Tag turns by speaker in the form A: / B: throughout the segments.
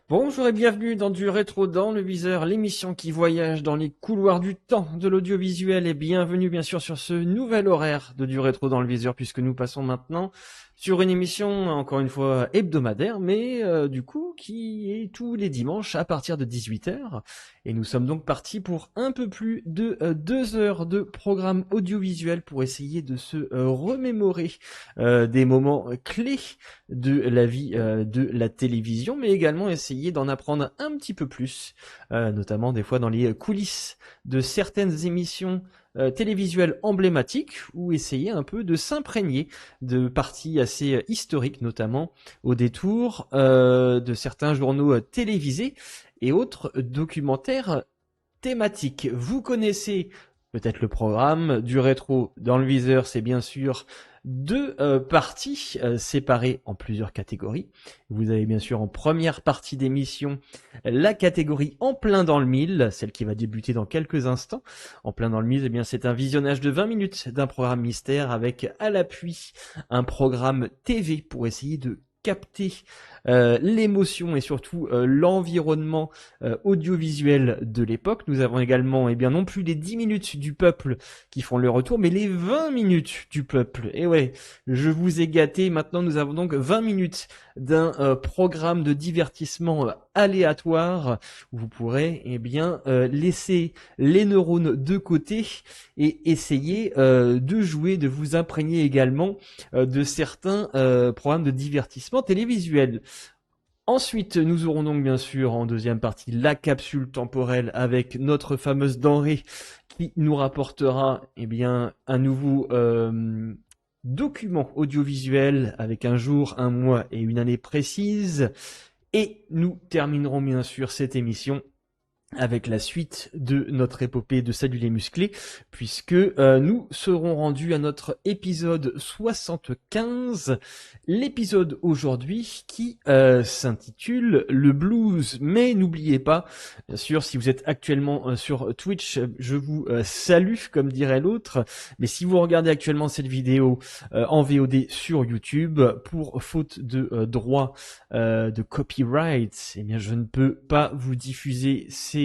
A: Bonjour et bienvenue dans du rétro dans le viseur, l'émission qui voyage dans les couloirs du temps de l'audiovisuel et bienvenue bien sûr sur ce nouvel horaire de du rétro dans le viseur puisque nous passons maintenant sur une émission encore une fois hebdomadaire mais du coup qui est tous les dimanches à partir de 18h et nous sommes donc partis pour un peu plus de 2 heures de programme audiovisuel pour essayer de se remémorer des moments clés de la vie de la télévision, mais également essayer d'en apprendre un petit peu plus, notamment des fois dans les coulisses de certaines émissions télévisuelles emblématiques, ou essayer un peu de s'imprégner de parties assez historiques, notamment au détour de certains journaux télévisés et autres documentaires thématiques. Vous connaissez peut-être le programme du rétro dans le viseur, c'est bien sûr deux parties séparées en plusieurs catégories. Vous avez bien sûr en première partie d'émission la catégorie en plein dans le mille, celle qui va débuter dans quelques instants. En plein dans le mille, eh bien c'est un visionnage de 20 minutes d'un programme mystère avec à l'appui un programme TV pour essayer de capter l'émotion et surtout l'environnement audiovisuel de l'époque. Nous avons également non plus les 10 minutes du peuple qui font le retour, mais les 20 minutes du peuple. Et ouais, je vous ai gâté. Maintenant, nous avons donc 20 minutes d'un programme de divertissement aléatoire où vous pourrez laisser les neurones de côté et essayer de jouer, de vous imprégner également de certains programmes de divertissement télévisuel. Ensuite, nous aurons donc bien sûr en deuxième partie la capsule temporelle avec notre fameuse denrée qui nous rapportera un nouveau document audiovisuel avec un jour, un mois et une année précise. Et nous terminerons bien sûr cette émission avec la suite de notre épopée de Salut les musclés, puisque nous serons rendus à notre épisode 75, l'épisode aujourd'hui qui s'intitule Le blues. Mais n'oubliez pas, bien sûr, si vous êtes actuellement sur Twitch, je vous salue, comme dirait l'autre, mais si vous regardez actuellement cette vidéo en VOD sur YouTube, pour faute de droit de copyright, eh bien je ne peux pas vous diffuser ces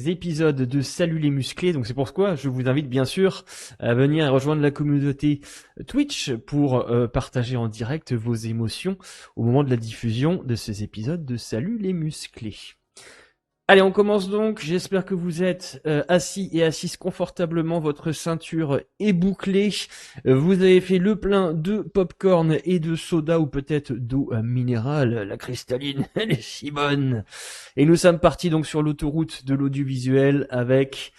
A: épisodes de Salut les musclés. Donc c'est pourquoi je vous invite bien sûr à venir rejoindre la communauté Twitch pour partager en direct vos émotions au moment de la diffusion de ces épisodes de Salut les musclés. Allez, on commence donc. J'espère que vous êtes assis et assises confortablement. Votre ceinture est bouclée. Vous avez fait le plein de popcorn et de soda ou peut-être d'eau minérale. La cristalline, elle est si bonne. Et nous sommes partis donc sur l'autoroute de l'audiovisuel avec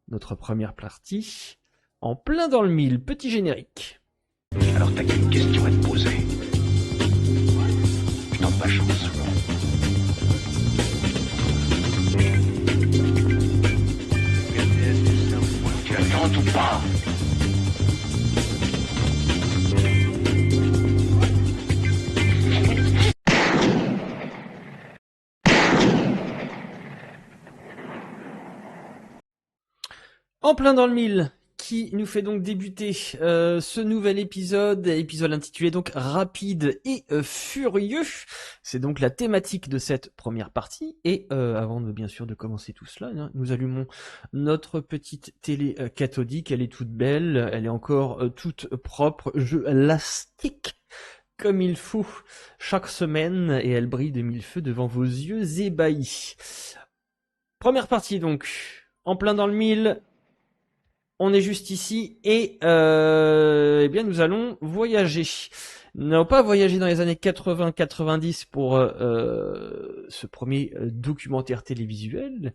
A: notre première partie. En plein dans le mille, petit générique.
B: Alors t'as qu'une question à te poser. Je tente ma chance. Tu la tentes ou pas?
A: En plein dans le mille, qui nous fait donc débuter ce nouvel épisode intitulé donc Rapide et Furieux. C'est donc la thématique de cette première partie. Et avant de bien sûr de commencer tout cela, nous allumons notre petite télé cathodique. Elle est toute belle, elle est encore toute propre. Je la stick comme il faut chaque semaine et elle brille de mille feux devant vos yeux ébahis. Première partie donc, en plein dans le mille. On est juste ici et nous allons voyager. Nous n'allons pas voyager dans les années 80-90 pour ce premier documentaire télévisuel,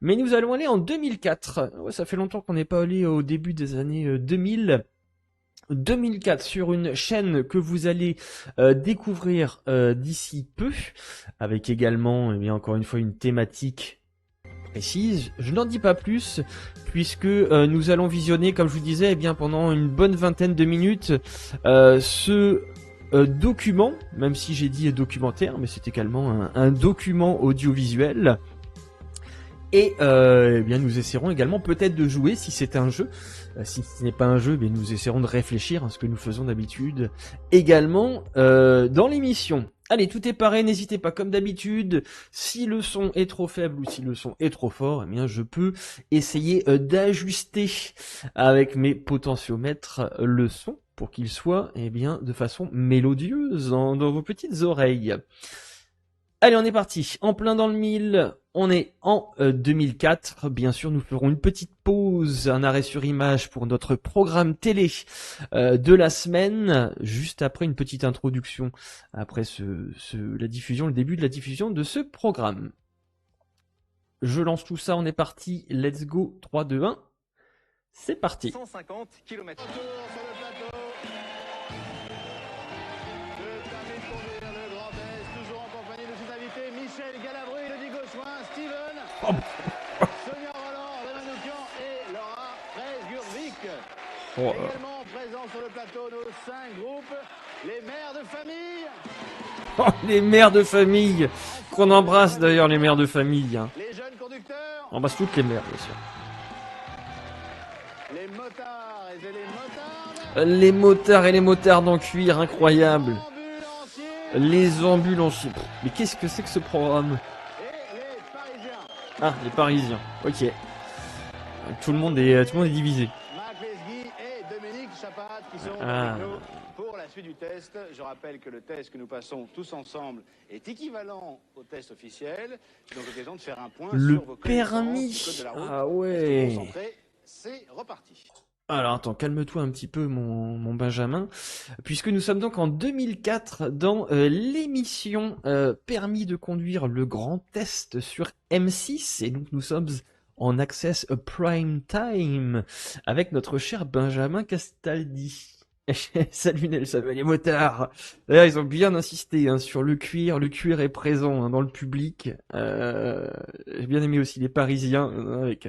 A: mais nous allons aller en 2004. Ouais, ça fait longtemps qu'on n'est pas allé au début des années 2000. 2004 sur une chaîne que vous allez découvrir d'ici peu, avec également encore une fois une thématique précise. Je n'en dis pas plus puisque nous allons visionner, comme je vous disais, pendant une bonne vingtaine de minutes ce document, même si j'ai dit documentaire, mais c'est également un document audiovisuel. Et nous essaierons également peut-être de jouer si c'est un jeu. Si ce n'est pas un jeu, nous essaierons de réfléchir à ce que nous faisons d'habitude également dans l'émission. Allez, tout est paré, n'hésitez pas, comme d'habitude, si le son est trop faible ou si le son est trop fort, eh bien je peux essayer d'ajuster avec mes potentiomètres le son pour qu'il soit eh bien, de façon mélodieuse dans vos petites oreilles. Allez, on est parti. En plein dans le mille, on est en 2004. Bien sûr, nous ferons une petite pause, un arrêt sur image pour notre programme télé de la semaine, juste après une petite introduction, après la diffusion, le début de la diffusion de ce programme. Je lance tout ça, on est parti. Let's go, 3, 2, 1. C'est parti.
C: 150 km.
D: Sonia Roland, Romain Noukian et Laura Fraisse-Gurvic. Également présents sur le plateau nos 5 groupes, les mères de famille.
A: Oh, les mères de famille qu'on embrasse d'ailleurs, les mères de famille. Hein.
D: Les jeunes conducteurs.
A: On embrasse toutes les mères, bien sûr.
D: Les motards et les motards.
A: Les motards et les motards en cuir, incroyable.
D: Les ambulanciers.
A: Les ambulanciers. Mais qu'est-ce que c'est que ce programme?
D: Et les Parisiens.
A: Ah, les Parisiens. Ok. Tout le monde est divisé.
D: Marc Lesguy et Dominique Chapat qui seront
A: Ah.
D: avec nous pour la suite du test. Je rappelle que le test que nous passons tous ensemble est équivalent au test officiel. Donc l'occasion de faire un point
A: Le
D: sur vos connaissances
A: permis.
D: du code de la route.
A: Ah ouais.
D: Restez concentrés, c'est reparti.
A: Alors attends, calme-toi un petit peu mon Benjamin, puisque nous sommes donc en 2004 dans l'émission Permis de conduire le grand test sur M6, et donc nous sommes en access prime time avec notre cher Benjamin Castaldi. Salut Nelson, les motards. D'ailleurs, ils ont bien insisté hein, sur le cuir est présent hein, dans le public. J'ai bien aimé aussi les Parisiens avec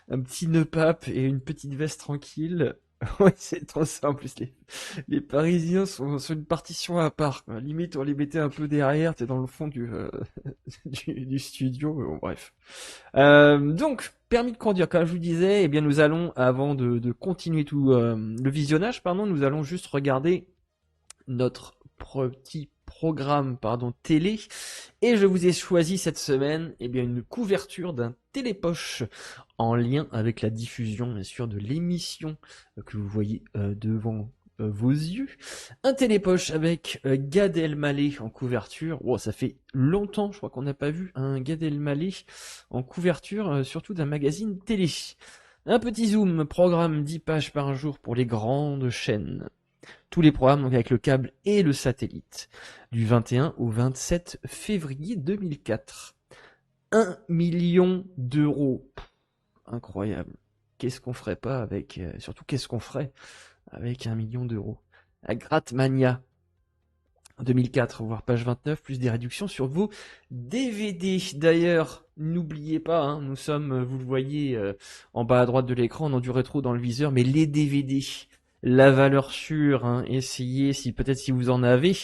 A: un petit nœud pape et une petite veste tranquille. Ouais, c'est trop ça en plus. Les Parisiens sont sur une partition à part, quoi. Limite, on les mettait un peu derrière, t'es dans le fond du studio, mais bon, bref. Donc, permis de conduire, comme je vous disais, eh bien, nous allons, avant de continuer tout le visionnage, pardon, nous allons juste regarder notre petit programme, télé. Et je vous ai choisi cette semaine, eh bien, une couverture d'un télépoche en lien avec la diffusion, bien sûr, de l'émission que vous voyez devant vos yeux. Un télépoche avec Gad Elmaleh en couverture. Oh, ça fait longtemps, je crois qu'on n'a pas vu un Gad Elmaleh en couverture, surtout d'un magazine télé. Un petit zoom, programme 10 pages par jour pour les grandes chaînes. Tous les programmes donc avec le câble et le satellite. Du 21 au 27 février 2004. 1 million d'euros. Incroyable. Qu'est-ce qu'on ferait pas avec... surtout, qu'est-ce qu'on ferait avec 1 million d'euros? À Gratmania. 2004, voir page 29, plus des réductions sur vos DVD. D'ailleurs, n'oubliez pas, hein, nous sommes, vous le voyez en bas à droite de l'écran, on en du rétro dans le viseur, mais les DVD... La valeur sûre, hein, essayez, peut-être si vous en avez,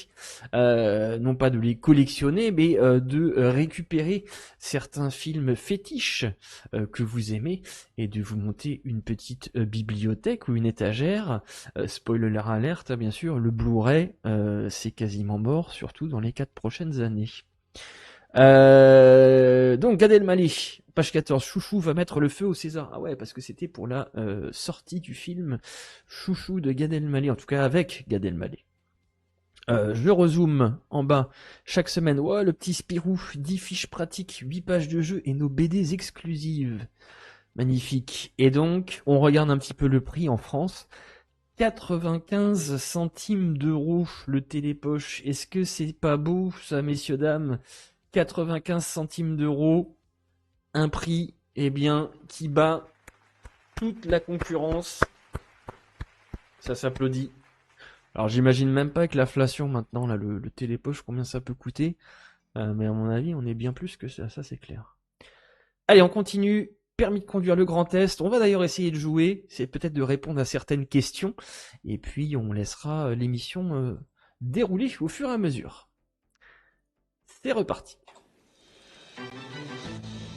A: non pas de les collectionner, mais de récupérer certains films fétiches que vous aimez et de vous monter une petite bibliothèque ou une étagère. Spoiler alert, bien sûr, le Blu-ray, c'est quasiment mort, surtout dans les 4 prochaines années. Donc Gad Elmaleh, page 14, Chouchou va mettre le feu au César. Ah ouais, parce que c'était pour la sortie du film Chouchou de Gad Elmaleh, en tout cas avec Gad Elmaleh. Je rezoome en bas, chaque semaine, ouais, le petit Spirou, 10 fiches pratiques, 8 pages de jeu et nos BDs exclusives. Magnifique. Et donc, on regarde un petit peu le prix en France. 95 centimes d'euros le télépoche. Est-ce que c'est pas beau ça, messieurs, dames? 95 centimes d'euros, un prix, eh bien, qui bat toute la concurrence. Ça s'applaudit. Alors j'imagine même pas avec l'inflation maintenant, là, le télépoche, combien ça peut coûter. Mais à mon avis, on est bien plus que ça c'est clair. Allez, on continue. Permis de conduire le grand test. On va d'ailleurs essayer de jouer, c'est peut-être de répondre à certaines questions. Et puis on laissera l'émission dérouler au fur et à mesure. C'est reparti.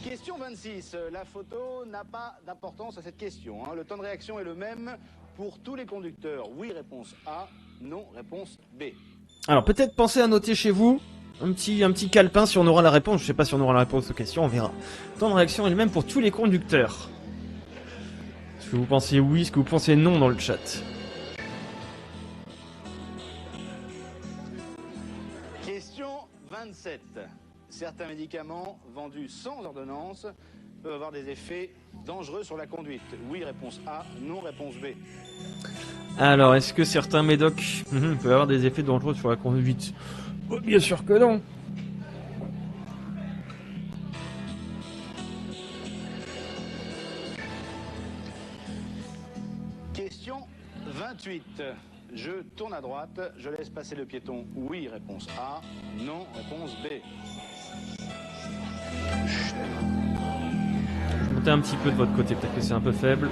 D: Question 26. La photo n'a pas d'importance à cette question. Le temps de réaction est le même pour tous les conducteurs. Oui, réponse A. Non, réponse B.
A: Alors peut-être pensez à noter chez vous. un petit calepin si on aura la réponse. Je sais pas si on aura la réponse aux questions, on verra. Temps de réaction est le même pour tous les conducteurs. Est-ce que vous pensez oui, est-ce que vous pensez non dans le chat?
D: Question 27. Certains médicaments vendus sans ordonnance peuvent avoir des effets dangereux sur la conduite. Oui, réponse A. Non, réponse B.
A: Alors, est-ce que certains médocs peuvent avoir des effets dangereux sur la conduite? Oh, bien sûr que non.
D: Question 28. Je tourne à droite, je laisse passer le piéton. Oui, réponse A. Non, réponse B.
A: Montez un petit peu de votre côté, peut-être que c'est un peu faible.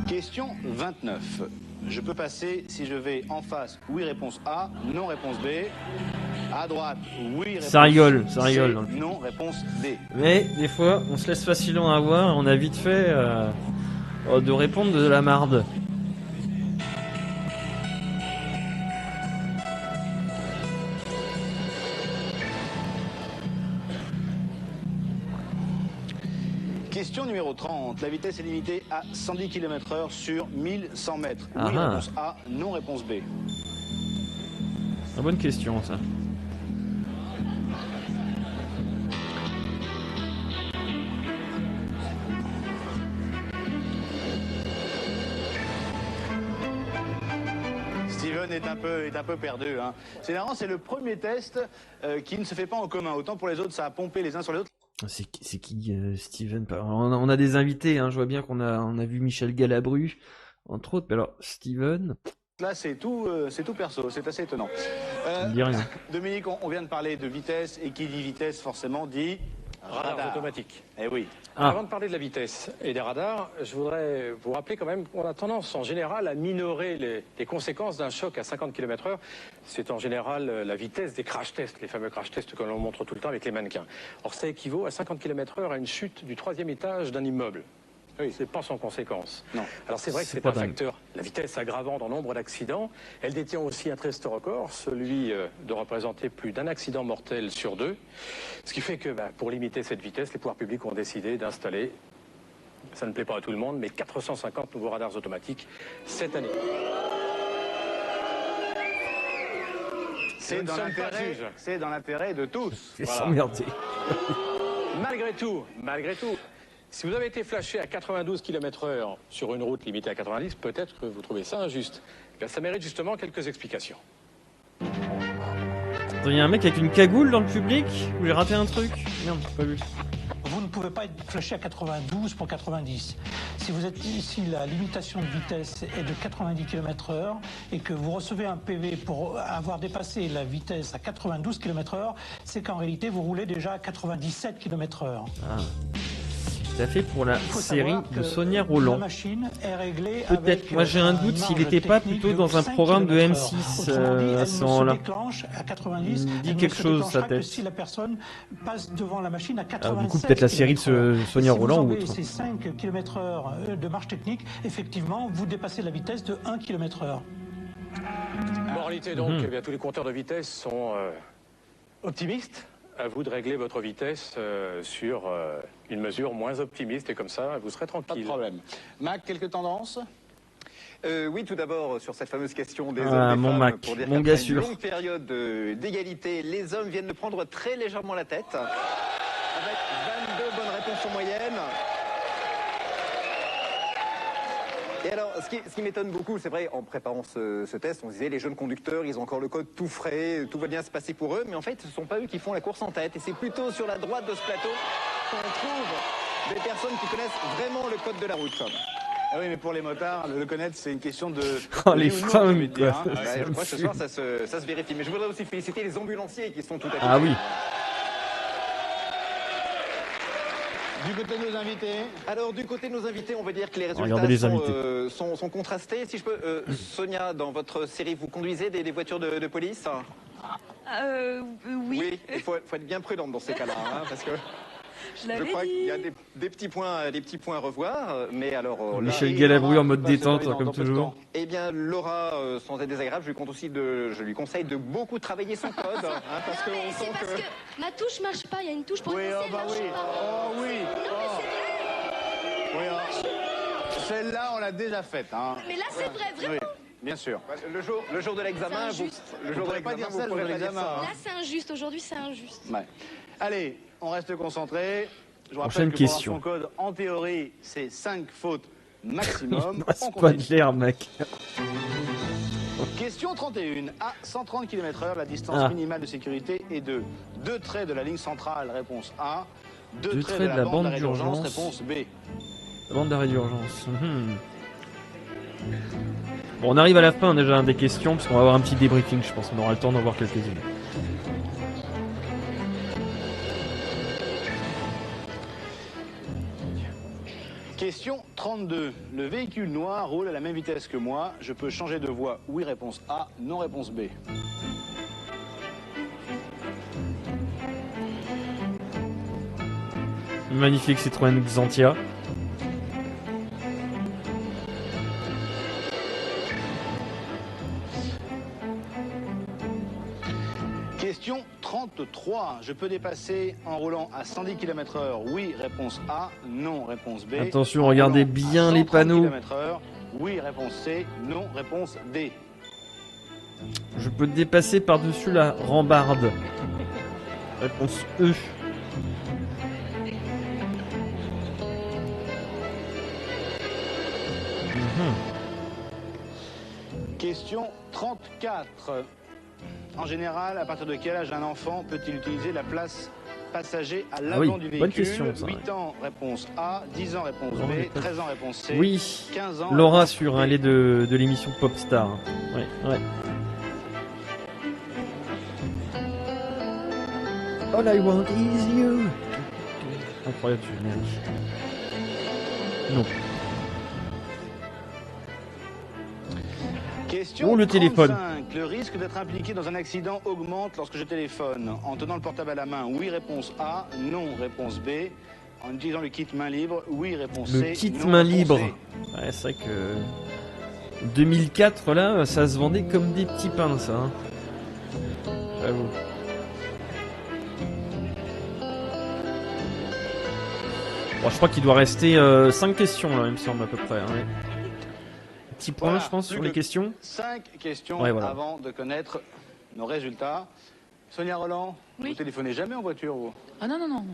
D: Question 29. Je peux passer si je vais en face. Oui, réponse A. Non, réponse B. À droite, oui, réponse
A: Ça rigole, ça
D: C.
A: rigole.
D: Non, réponse D.
A: Mais des fois, on se laisse facilement avoir, on a vite fait de répondre de la marde.
D: Question numéro 30. La vitesse est limitée à 110 km/h sur 1100 mètres. Oui,
A: Ah.
D: réponse A. Non, réponse B.
A: Une bonne question, ça.
D: Steven est un peu perdu. Hein. C'est marrant, c'est le premier test qui ne se fait pas en commun. Autant pour les autres, ça a pompé les uns sur les autres.
A: C'est qui Steven? On a des invités, hein. Je vois bien qu'on a vu Michel Galabru, entre autres. Mais alors, Steven,
D: Là, c'est tout perso. C'est assez étonnant.
A: ça me dit rien.
D: Dominique, on vient de parler de vitesse. Et qui dit vitesse, forcément, dit
C: Radar automatique.
D: Eh oui.
A: Ah.
C: Avant de parler de la vitesse et des radars, je voudrais vous rappeler quand même qu'on a tendance en général à minorer les conséquences d'un choc à 50 km/h. C'est en général la vitesse des crash tests, les fameux crash tests que l'on montre tout le temps avec les mannequins. Or, ça équivaut à 50 km/h à une chute du 3e étage d'un immeuble. Oui, c'est pas sans conséquence.
D: Non.
C: Alors c'est vrai que
A: C'est
C: c'est
A: pas
C: un
A: dingue.
C: facteur, la vitesse aggravante en nombre d'accidents. Elle détient aussi un triste record, celui de représenter plus d'un accident mortel sur 2. Ce qui fait que pour limiter cette vitesse, les pouvoirs publics ont décidé d'installer, ça ne plaît pas à tout le monde, mais 450 nouveaux radars automatiques cette année.
D: C'est
C: Nous ne
D: dans
C: sommes pas
D: l'intérêt.
C: juges.
D: C'est dans l'intérêt de tous.
A: C'est
C: Voilà.
A: s'emmerder.
C: Malgré tout, si vous avez été flashé à 92 km/h sur une route limitée à 90, peut-être que vous trouvez ça injuste. Eh bien, ça mérite justement quelques explications.
A: Il y a un mec avec une cagoule dans le public? Ou j'ai raté un truc? Merde, j'ai pas vu.
E: Vous ne pouvez pas être flashé à 92 pour 90. Si la limitation de vitesse est de 90 km/h et que vous recevez un PV pour avoir dépassé la vitesse à 92 km/h, c'est qu'en réalité vous roulez déjà à 97 km/h.
A: Ah. C'est fait pour la
E: Il faut
A: série
E: savoir
A: de
E: que
A: Sonia
E: La
A: Roland.
E: machine est réglée
A: Peut-être.
E: avec
A: Moi, j'ai un doute
E: marge
A: s'il n'était pas
E: technique
A: plutôt
E: de
A: dans un
E: 5
A: programme de
E: km/h.
A: M6
E: Autrement dit,
A: à
E: elle
A: ce
E: ne
A: moment-là.
E: se déclenche à 90.
A: Il me dit
E: elle ne
A: quelque
E: se
A: chose, sa
E: déclenchera que
A: tête.
E: si la personne passe devant la machine à
A: Du
E: 87
A: coup, peut-être la série de
E: km/h.
A: Sonia
E: Si
A: Roland
E: vous
A: ou
E: enlevez
A: autre.
E: ces 5 km/h de marge technique, effectivement, vous dépassez la vitesse de 1 km/h.
C: Moralité donc, eh bien, tous les compteurs de vitesse sont optimistes. À vous de régler votre vitesse sur une mesure moins optimiste et comme ça, vous serez
D: Pas de
C: tranquille.
D: problème. Mac, quelques tendances?
F: Oui, tout d'abord, sur cette fameuse question des
A: Ah,
F: hommes et des
A: mon
F: femmes,
A: Mac,
F: pour dire
A: mon gars
F: qu'après une
A: sûr.
F: longue période d'égalité, les hommes viennent de prendre très légèrement la tête, avec 22 bonnes réponses en moyenne. Et alors, ce qui m'étonne beaucoup, c'est vrai, en préparant ce test, on se disait, les jeunes conducteurs, ils ont encore le code tout frais, tout va bien se passer pour eux, mais en fait, ce ne sont pas eux qui font la course en tête, et c'est plutôt sur la droite de ce plateau qu'on trouve des personnes qui connaissent vraiment le code de la route.
D: Ah oui, mais pour les motards, le connaître, c'est une question de...
A: Oh, les
D: oui ou non,
A: femmes,
D: j'ai envie de dire,
A: quoi.
D: hein.
F: Ouais, je crois que ce soir, ça se vérifie. Mais je voudrais aussi féliciter les ambulanciers qui sont tout à fait...
A: Ah oui.
D: Du côté de nos invités,
F: Alors, du côté de nos invités, on va dire que les
A: Regardez les
F: résultats sont contrastés. Si je peux, Sonia, dans votre série, vous conduisez des voitures de police?
G: Oui.
F: Il faut être bien prudente dans ces cas-là, hein, parce que...
G: Je l'avais
F: crois
G: dit.
F: qu'il y a des petits points à revoir, mais alors... là-
A: Michel
D: Et
A: Galabru
D: Laura,
A: en mode
D: qui passe
A: détente,
D: dans
A: comme
D: peu de
A: toujours.
D: temps.
F: Eh bien, Laura, sans être désagréable, je lui conseille de beaucoup travailler son code, hein, parce qu'on
G: Mais c'est
F: sent
G: parce
F: que...
G: que ma touche marche pas. Il y a une touche pour
D: Oui,
G: effacer,
D: oh
G: elle
D: bah
G: marche
D: oui.
G: pas.
D: Oh oui.
G: Non, mais c'est vrai.
D: Oui, celle-là, on l'a déjà faite. Hein.
G: Mais là, c'est vrai, vraiment.
D: Oui, bien sûr.
F: Le jour de l'examen,
G: C'est injuste.
F: le jour de
D: pourrez pas
F: l'examen,
D: dire ça,
F: vous
D: le jour
F: pourrez
D: de
F: pas dire
D: l'examen,
F: ça, hein.
G: Là, c'est injuste. Aujourd'hui, c'est injuste.
D: Ouais. Allez, on reste concentré. Je vous
A: Prochaine
D: rappelle que pour avoir
A: question.
D: son code, en théorie, c'est 5 fautes maximum.
A: Passe
D: On
A: pas de
D: continue.
A: l'air, mec.
D: Question 31. À 130 km/h, la distance
A: Ah.
D: minimale de sécurité est de 2 traits de la ligne centrale, réponse A. 2
A: Deux
D: traits de la bande d'arrêt d'urgence, réponse B.
A: La bande d'arrêt d'urgence. Mhm. Bon, on arrive à la fin déjà des questions, parce qu'on va avoir un petit débriefing, je pense. On aura le temps d'en voir quelques-unes.
D: Question 32. Le véhicule noir roule à la même vitesse que moi. Je peux changer de voie. Oui, réponse A. Non, réponse B.
A: Magnifique Citroën Xantia.
D: Question 33. Je peux dépasser en roulant à 110 km/h. Oui, réponse A. Non, réponse B.
A: Attention,
D: En
A: regardez
D: roulant
A: bien
D: à
A: les
D: 130
A: panneaux.
D: km/h. Oui, réponse C. Non, réponse D.
A: Je peux dépasser par-dessus la rambarde. Réponse E. Mhm.
D: Question 34. En général, à partir de quel âge un enfant peut-il utiliser la place passager à l'avant
A: oui,
D: du véhicule?
A: bonne question, ça,
D: 8 ans, réponse A. 10 ans, réponse
A: Non, j'ai
D: B.
A: pas-
D: 13 ans, réponse C.
A: Oui,
D: 15 ans.
A: Laura
D: réponse
A: sur
D: D.
A: un lait de l'émission Popstar. Ouais, ouais. All I want is you. Incroyable ce générique. Non.
D: Question
A: Oh, le
D: 35.
A: téléphone.
D: Le risque d'être impliqué dans un accident augmente lorsque je téléphone. En tenant le portable à la main, oui, réponse A. Non, réponse B. En utilisant le kit main libre, oui, réponse C.
A: Le kit
D: non,
A: main
D: réponse
A: libre.
D: D.
A: Ouais, c'est vrai que 2004 là, ça se vendait comme des petits pains, ça. Hein. J'avoue. Bon, je crois qu'il doit rester 5 questions là, il me semble à peu près. Hein, ouais. Petit point,
D: Voilà,
A: je pense,
D: plus
A: sur
D: que
A: les questions.
D: 5 questions
A: Ouais, voilà.
D: avant de connaître nos résultats. Sonia Roland,
G: Oui.
D: vous téléphonez jamais en voiture, vous?
G: Ah non, non, non.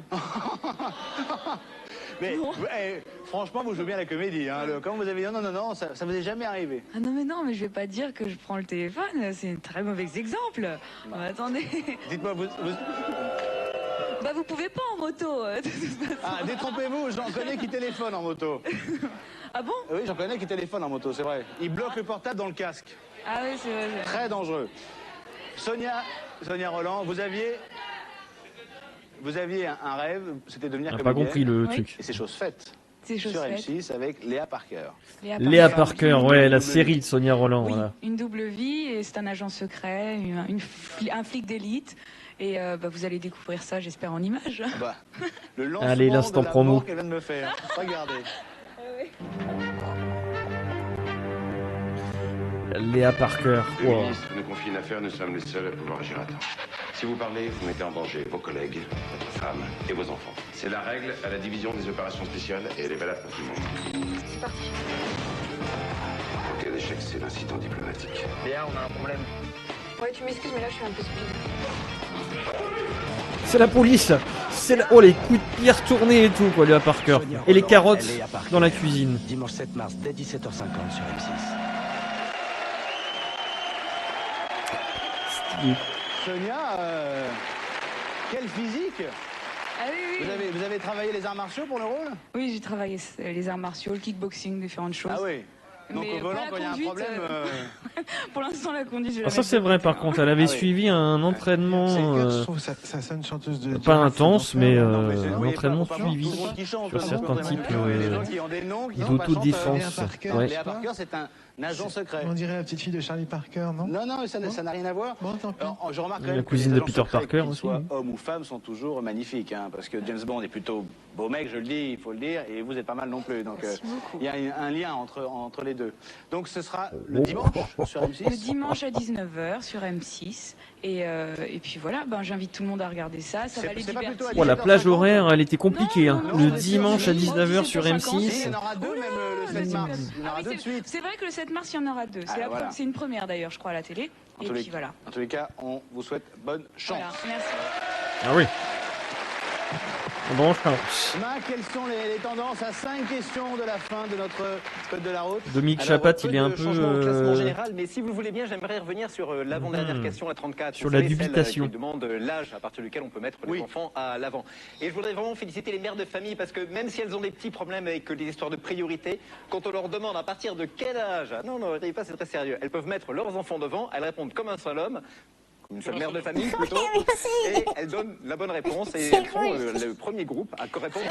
D: Mais
G: Non.
D: franchement, vous jouez bien la comédie. Hein. Quand vous avez dit non, non, non, ça vous est jamais arrivé.
H: Ah non mais je vais pas dire que je prends le téléphone, c'est un très mauvais exemple. Oh, attendez,
D: Dites-moi,
H: bah vous pouvez pas en moto. De toute façon.
D: Ah, détrompez-vous, j'en connais qui téléphonent en moto.
H: Ah bon?
D: Oui, j'en connais qui téléphonent en moto, c'est vrai. Ils bloquent le portable dans le casque.
H: Ah oui c'est vrai.
D: Très dangereux. Sonia Roland, vous aviez un rêve, c'était de devenir
A: On a
D: comédienne.
A: pas compris le
H: Oui.
A: truc.
D: Et c'est chose faite.
H: C'est chose
D: Sur
H: faite.
D: M6 avec Léa Parker.
A: Léa Parker, ouais, la
D: Double
A: série
D: vie.
A: de Sonia Roland,
H: Oui,
A: voilà.
H: une double vie et c'est un agent secret, un flic d'élite. Et bah, vous allez découvrir ça, j'espère, en images.
D: Ah bah, le lancement
A: Allez, l'instant
D: de la
A: promo.
D: mort qu'elle vient de me faire. Regardez.
A: Léa Parker.
B: Le
A: Wow.
B: ministre nous confie une affaire, nous sommes les seuls à pouvoir agir à temps. Si vous parlez, vous mettez en danger vos collègues, votre femme et vos enfants. C'est la règle à la division des opérations spéciales et elle est valable pour tout le monde.
G: C'est parti.
B: En cas d'échec, c'est l'incident diplomatique.
F: Léa, on a un problème.
G: Ouais, tu m'excuses, mais là, je suis un peu speed.
A: C'est la police. C'est la... Oh, les coups de pierre tournés et tout, quoi, Léa Parker. Et les carottes dans la cuisine.
I: Dimanche 7 mars dès 17h50 sur M6.
D: Sonia, quel physique.
H: Ah oui, oui.
D: Vous avez travaillé les arts martiaux pour le rôle?
H: Oui, j'ai travaillé les arts martiaux, le kickboxing, différentes choses.
D: Ah oui. Donc
H: Mais
D: au volant,
H: pas la
D: quand il y a un
H: conduite,
D: problème...
H: Pour l'instant, la conduite, je vais
A: Ah,
H: la
A: ça
H: mettre
A: c'est
H: de
A: vrai
H: côté,
A: par
H: hein.
A: contre, elle avait
D: Ah oui.
A: suivi un entraînement
J: Je trouve que ça sonne chanteuse de
A: pas
J: jazz,
A: intense,
J: c'est
A: mais
J: danseur.
D: Non, mais c'est-
A: un
D: oui,
A: entraînement
D: pas
A: suivi
D: tout le monde qui chante,
A: sur
D: hein,
A: certains
D: donc,
A: types
D: il y a des gens qui ont des noms, qui sont pas
A: d'autodéfense.
J: Léa Parker,
A: Ouais.
D: Léa Parker, c'est un agent secret.
J: On dirait la petite fille de Charlie Parker, non?
D: Non, ça n'a rien à voir.
J: Bon, tant pis.
D: Alors, je remarque quand
A: La
D: même que
A: cousine
D: les
A: de
D: agents
A: Peter
D: secrets,
A: Parker
D: qu'ils
A: aussi,
D: soient
A: oui.
D: hommes ou femmes, sont toujours magnifiques, hein, parce que James Bond est plutôt beau mec, je le dis, il faut le dire, et vous êtes pas mal non plus. Donc
H: Merci beaucoup.
D: il y a un lien entre les deux. Donc ce sera le dimanche sur
H: Le
D: M6.
H: dimanche à 19h sur M6. Et puis voilà, j'invite tout le monde à regarder ça. Ça va les
D: C'est pas plutôt à
H: divertir.
A: Oh, la plage horaire, elle était compliquée.
H: Non,
A: Hein.
H: non,
A: Le
H: non,
A: dimanche à
H: non,
A: 19h sur
H: 17h50.
D: Il y
A: M6.
D: en aura deux, même le 7 mars. Il y en aura deux de suite.
H: C'est vrai que le 7 mars, il y en aura deux.
D: Ah, voilà.
H: C'est une première d'ailleurs, je crois, à la télé. Et puis voilà.
D: En tous les cas, on vous souhaite bonne chance.
H: Voilà, merci.
A: Ah oui. Bon chance.
D: Marc, quelles sont les tendances à 5 questions de la fin de notre code de la route?
A: Dominique
F: Alors,
A: Chapat,
F: peu
A: il est un
F: de
A: peu
F: changement au classement général, mais si vous le voulez bien, j'aimerais revenir sur l'avant-dernière
A: Mhm.
F: question, la 34.
A: Sur
F: Vous
A: la
F: savez, celle,
A: dubitation.
F: qui demande l'âge à partir duquel on peut mettre
D: Oui.
F: les enfants à l'avant. Et je voudrais vraiment féliciter les mères de famille parce que même si elles ont des petits problèmes avec des histoires de priorité, quand on leur demande à partir de quel âge, non, riez pas, c'est très sérieux, elles peuvent mettre leurs enfants devant, elles répondent comme un seul homme. Une seule mère de famille plutôt, et elles donnent la bonne réponse et elles sont le premier groupe à répondre correctement.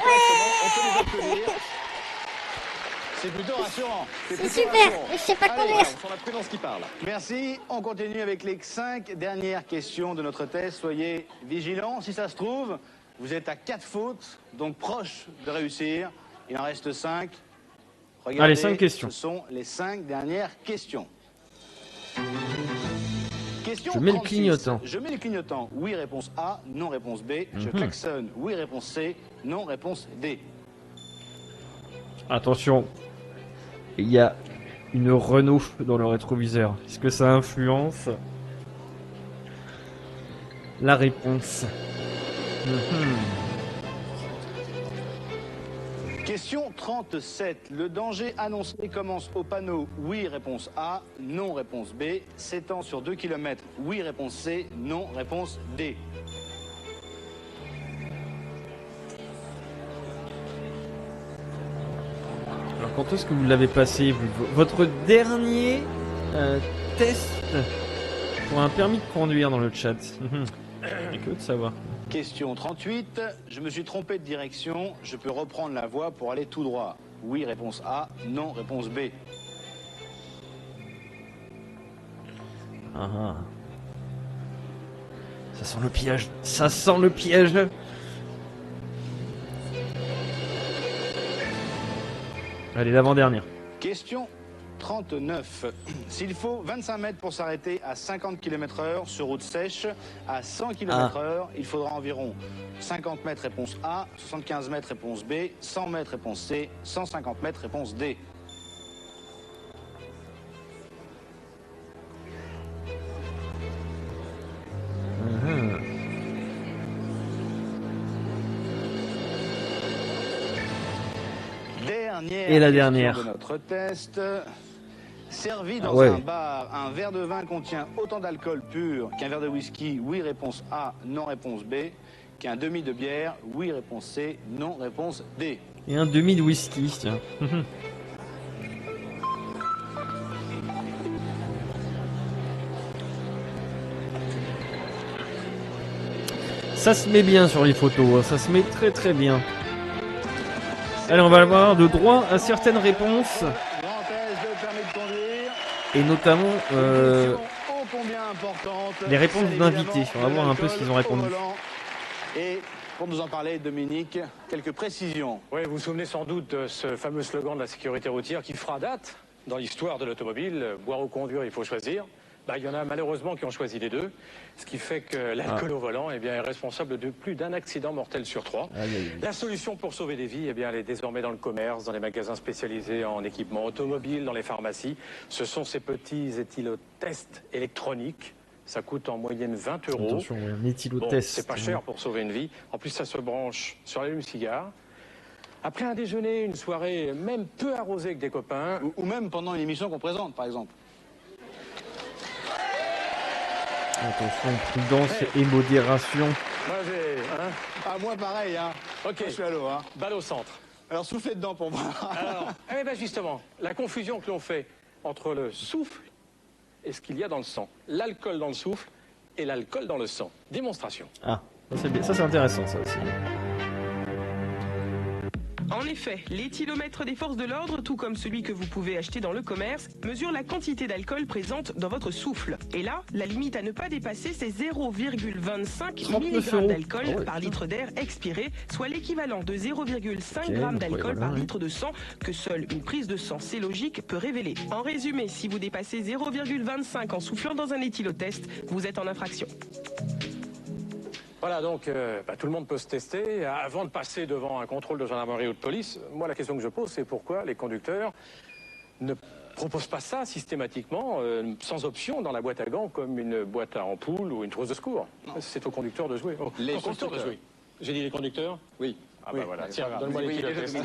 F: On peut les applaudir.
D: C'est plutôt rassurant.
K: C'est
D: plutôt
K: super,
D: rassurant.
K: je sais pas
D: Allez,
K: conduire.
F: Voilà, on sent la prudence qui parle.
D: Merci. On continue avec les 5 dernières questions de notre test. Soyez vigilants. Si ça se trouve, vous êtes à 4 fautes, donc proche de réussir. Il en reste 5. Regardez,
A: Allez, 5 questions.
D: Ce sont les 5 dernières questions. Question
A: Je mets le
D: 36.
A: clignotant.
D: Je mets le clignotant. Oui, réponse A. Non, réponse B. Je klaxonne. Oui, réponse C. Non, réponse D.
A: Attention, il y a une Renault dans le rétroviseur. Est-ce que ça influence la réponse?
D: Question 37. Le danger annoncé commence au panneau oui, réponse A, non, réponse B, s'étend sur 2 km, oui, réponse C, non, réponse D.
A: Alors quand est-ce que vous l'avez passé votre dernier test pour un permis de conduire dans le chat? J'ai que de savoir.
D: Question 38. Je me suis trompé de direction, je peux reprendre la voie pour aller tout droit. Oui, réponse A, non, réponse B.
A: Ah ah. Ça sent le piège. Ça sent le piège. Allez, l'avant-dernière.
D: Question 39. S'il faut 25 mètres pour s'arrêter à 50 km/h sur route sèche, à 100 km/h, il faudra environ 50 mètres réponse A, 75 mètres réponse B, 100 mètres réponse C, 150 mètres réponse D. Dernière
A: Et la
D: question
A: dernière.
D: de notre test. Servi dans
A: Ah ouais.
D: un bar, un verre de vin contient autant d'alcool pur qu'un verre de whisky. Oui, réponse A, non, réponse B. Qu'un demi de bière. Oui, réponse C, non, réponse D.
A: Et un demi de whisky, tiens. Ça se met bien sur les photos, hein, ça se met très très bien. Allez, on va avoir de droit à certaines réponses,
D: Grand test de permis de conduire.
A: et notamment
D: Question ô combien importante.
A: les réponses
D: Celle,
A: d'invités.
D: évidemment,
A: On va
D: de
A: voir un peu ce qu'ils ont
D: l'alcool
A: répondu.
D: au volant. Et pour nous en parler, Dominique, quelques précisions.
C: Oui, vous vous souvenez sans doute de ce fameux slogan de la sécurité routière qui fera date dans l'histoire de l'automobile. Boire ou conduire, il faut choisir. Il y en a malheureusement qui ont choisi les deux, ce qui fait que l'alcool au volant est responsable de plus d'un accident mortel sur 3. La solution pour sauver des vies, elle est désormais dans le commerce, dans les magasins spécialisés en équipement automobile, dans les pharmacies. Ce sont ces petits éthylotests électroniques. Ça coûte en moyenne 20 €.
A: Attention, un
C: Bon,
A: éthylotest.
C: c'est pas cher pour sauver une vie. En plus, ça se branche sur l'allume-cigare. Après un déjeuner, une soirée, même peu arrosée avec des copains.
D: Ou même pendant une émission qu'on présente, par exemple.
A: Attention, prudence et modération.
C: Moi, j'ai...
D: Ah, moi, pareil, hein.
C: Ok,
D: Je suis à l'eau, hein.
C: balle au centre.
D: Alors soufflez dedans pour voir.
C: Alors, eh ben justement, la confusion que l'on fait entre le souffle et ce qu'il y a dans le sang. L'alcool dans le souffle et l'alcool dans le sang. Démonstration.
A: Ah, ça c'est intéressant ça aussi.
K: En effet, l'éthylomètre des forces de l'ordre, tout comme celui que vous pouvez acheter dans le commerce, mesure la quantité d'alcool présente dans votre souffle. Et là, la limite à ne pas dépasser, c'est 0,25 mg d'alcool par litre d'air expiré, soit l'équivalent de 0,5 g d'alcool par litre de sang que seule une prise de sang, c'est logique, peut révéler. En résumé, si vous dépassez 0,25 en soufflant dans un éthylotest, vous êtes en infraction.
C: Voilà, donc tout le monde peut se tester. Avant de passer devant un contrôle de gendarmerie ou de police, moi la question que je pose, c'est pourquoi les conducteurs ne proposent pas ça systématiquement, sans option, dans la boîte à gants, comme une boîte à ampoules ou une trousse de secours. C'est aux conducteurs de jouer.
F: Les
C: constructeurs de jouer. J'ai dit les conducteurs?
F: Oui.
C: Ah
F: oui,
C: bah voilà,
F: c'est
C: tiens,
F: pas grave.
C: donne-moi les kilotestes.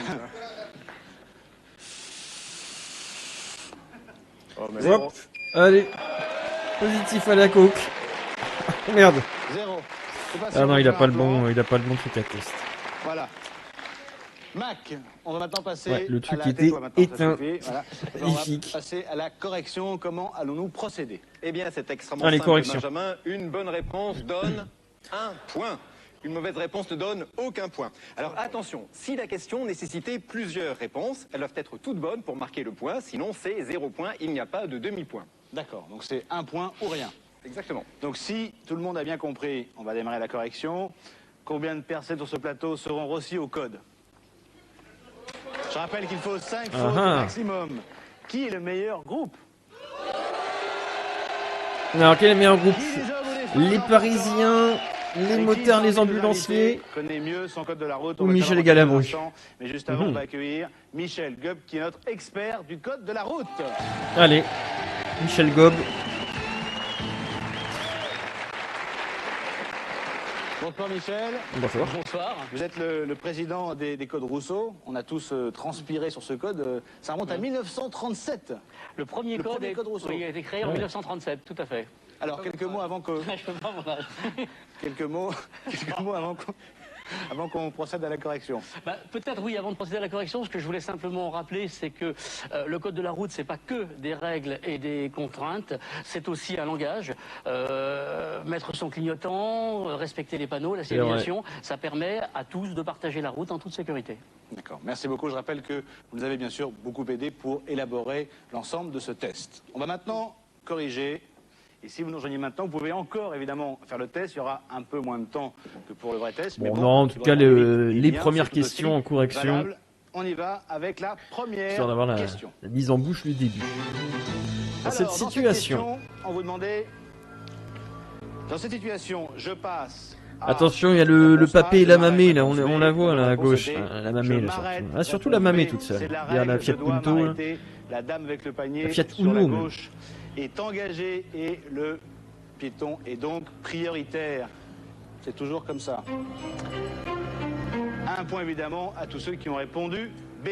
A: Hop, allez, positif à la coke. Merde.
D: 0.
A: Ah non, il a pas le bon truc à test.
D: Voilà. Mac, on va maintenant passer
A: le truc
D: à la...
A: était
D: Maintenant, ça
A: éteint.
D: suffit, voilà. On va passer à la correction. Comment allons-nous procéder?
F: Eh bien, c'est extrêmement
A: Allez,
F: simple,
A: correction.
F: Benjamin. Une bonne réponse donne un point. Une mauvaise réponse ne donne aucun point. Alors attention, si la question nécessitait plusieurs réponses, elles doivent être toutes bonnes pour marquer le point, sinon c'est 0 point, il n'y a pas de demi-point.
D: D'accord, donc c'est 1 point ou rien.
F: Exactement.
D: Donc si tout le monde a bien compris, on va démarrer la correction. Combien de personnes sur ce plateau seront reçues au code? Je rappelle qu'il faut 5 fautes maximum. Qui est le meilleur groupe?
A: Alors, quel est le meilleur groupe? Les Parisiens, les motards, les ambulanciers
D: connaît mieux son code de la route
A: ou Michel Galabru.
D: Mais juste avant, on va accueillir Michel Gob, qui est notre expert du code de la route.
A: Allez, Michel Gob.
D: Bonsoir Michel.
A: Bonsoir.
D: Bonsoir. Vous êtes le président des codes Rousseau. On a tous transpiré sur ce code. Ça remonte à 1937.
L: Le premier code
D: Rousseau.
L: Oui, a été créé en 1937, tout à fait.
D: Alors, quelques mots avant que...
L: Je peux pas m'en arrêter.
D: Quelques mots avant qu'on procède à la correction.
L: Peut-être oui, avant de procéder à la correction, ce que je voulais simplement rappeler, c'est que le code de la route, c'est pas que des règles et des contraintes, c'est aussi un langage. Mettre son clignotant, respecter les panneaux, la signalisation, ça permet à tous de partager la route en toute sécurité.
D: D'accord, merci beaucoup. Je rappelle que vous nous avez bien sûr beaucoup aidé pour élaborer l'ensemble de ce test. On va maintenant corriger. Et si vous nous rejoignez maintenant, vous pouvez encore évidemment faire le test. Il y aura un peu moins de temps que pour le vrai test. Mais
A: Bon, non, en tout cas, les premières questions en correction.
D: Valable. On y va avec la première
A: histoire d'avoir
D: question.
A: La mise en bouche, le début. Dans cette situation,
D: on vous demandait... Dans cette situation, je passe...
A: Attention, il y a le papé et la mamée, là, on la voit, là, à gauche. La mamée, là, surtout. Ah, surtout la mamée toute seule. Il y a la Fiat Punto, là.
D: La dame avec le panier
A: La Fiat
D: sur la
A: Uno,
D: gauche est engagée et le piéton est donc prioritaire. C'est toujours comme ça. Un point évidemment à tous ceux qui ont répondu B.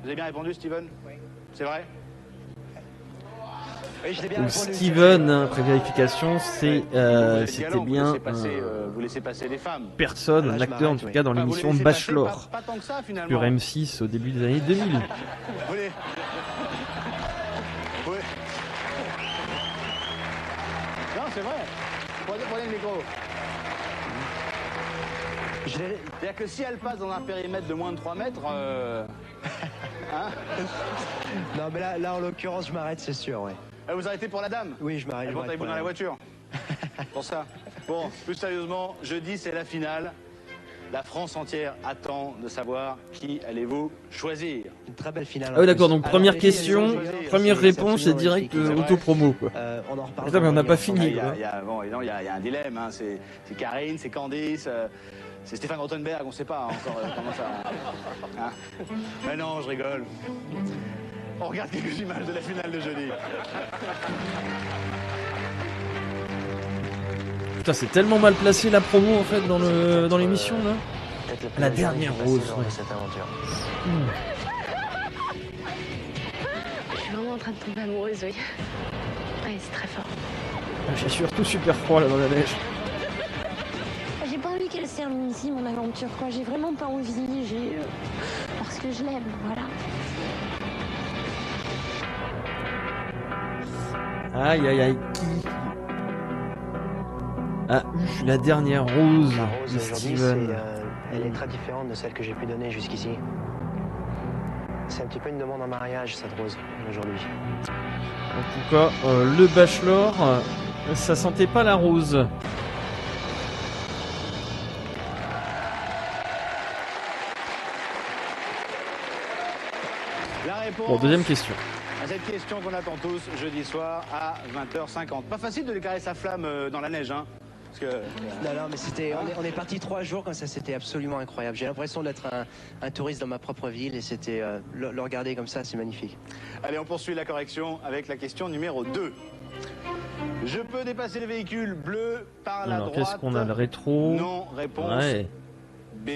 D: Vous avez bien répondu, Steven? Oui. C'est vrai?
A: Oui, donc Steven, après vérification, c'était bien
D: vous laissez passer les femmes.
A: Personne, un acteur en tout cas dans l'émission Bachelor,
D: pas tant que ça, finalement.
A: sur M6 au début des années 2000.
D: Oui. Non, c'est vrai. Prenez le micro. C'est-à-dire que si elle passe dans un périmètre de moins de 3 mètres... Hein?
M: Non, mais là, en l'occurrence, je m'arrête, c'est sûr, ouais.
D: Vous arrêtez pour la dame?
M: Oui, je m'arrête.
D: Montez-vous dans la voiture. Pour ça. Bon, plus sérieusement, jeudi, c'est la finale. La France entière attend de savoir qui allez-vous choisir.
M: Une très belle finale.
A: Ah oui, d'accord, donc première question, première réponse, c'est direct auto-promo, quoi.
M: On en reparle.
A: Attends, mais on n'a pas fini,
D: Il y a un dilemme, hein. C'est Karine, c'est Candice... C'est Stéphane Rothenberg, on ne sait pas encore comment ça... Hein? Mais non, je rigole. On regarde quelques images de la finale de jeudi.
A: Putain, c'est tellement mal placé la promo en fait dans l'émission là. La dernière rose.
G: Cette aventure. Je suis vraiment en train de tomber amoureuse, oui. Ouais, c'est très fort.
A: J'ai surtout super froid là dans la neige.
N: J'ai pas envie qu'elle se termine ici, mon aventure, quoi. J'ai vraiment pas envie.
G: que je l'aime, voilà.
A: Aïe aïe aïe, qui a eu la dernière rose
M: La rose
A: de
M: aujourd'hui,
A: Steven?
M: elle est très différente de celle que j'ai pu donner jusqu'ici. C'est un petit peu une demande en mariage, cette rose, aujourd'hui.
A: En tout cas, le bachelor, ça sentait pas la rose.
D: La réponse
A: Bon, deuxième question.
D: à cette question qu'on attend tous jeudi soir à 20h50. Pas facile de déclarer sa flamme dans la neige, hein. Parce que,
M: Non, mais c'était, on est parti 3 jours comme ça, c'était absolument incroyable. J'ai l'impression d'être un touriste dans ma propre ville et c'était le regarder comme ça, c'est magnifique.
D: Allez, on poursuit la correction avec la question numéro 2. Je peux dépasser les véhicules bleus par la
A: Alors,
D: droite.
A: qu'est-ce qu'on a? Le rétro?
D: Non, réponse
A: Ouais.
D: B.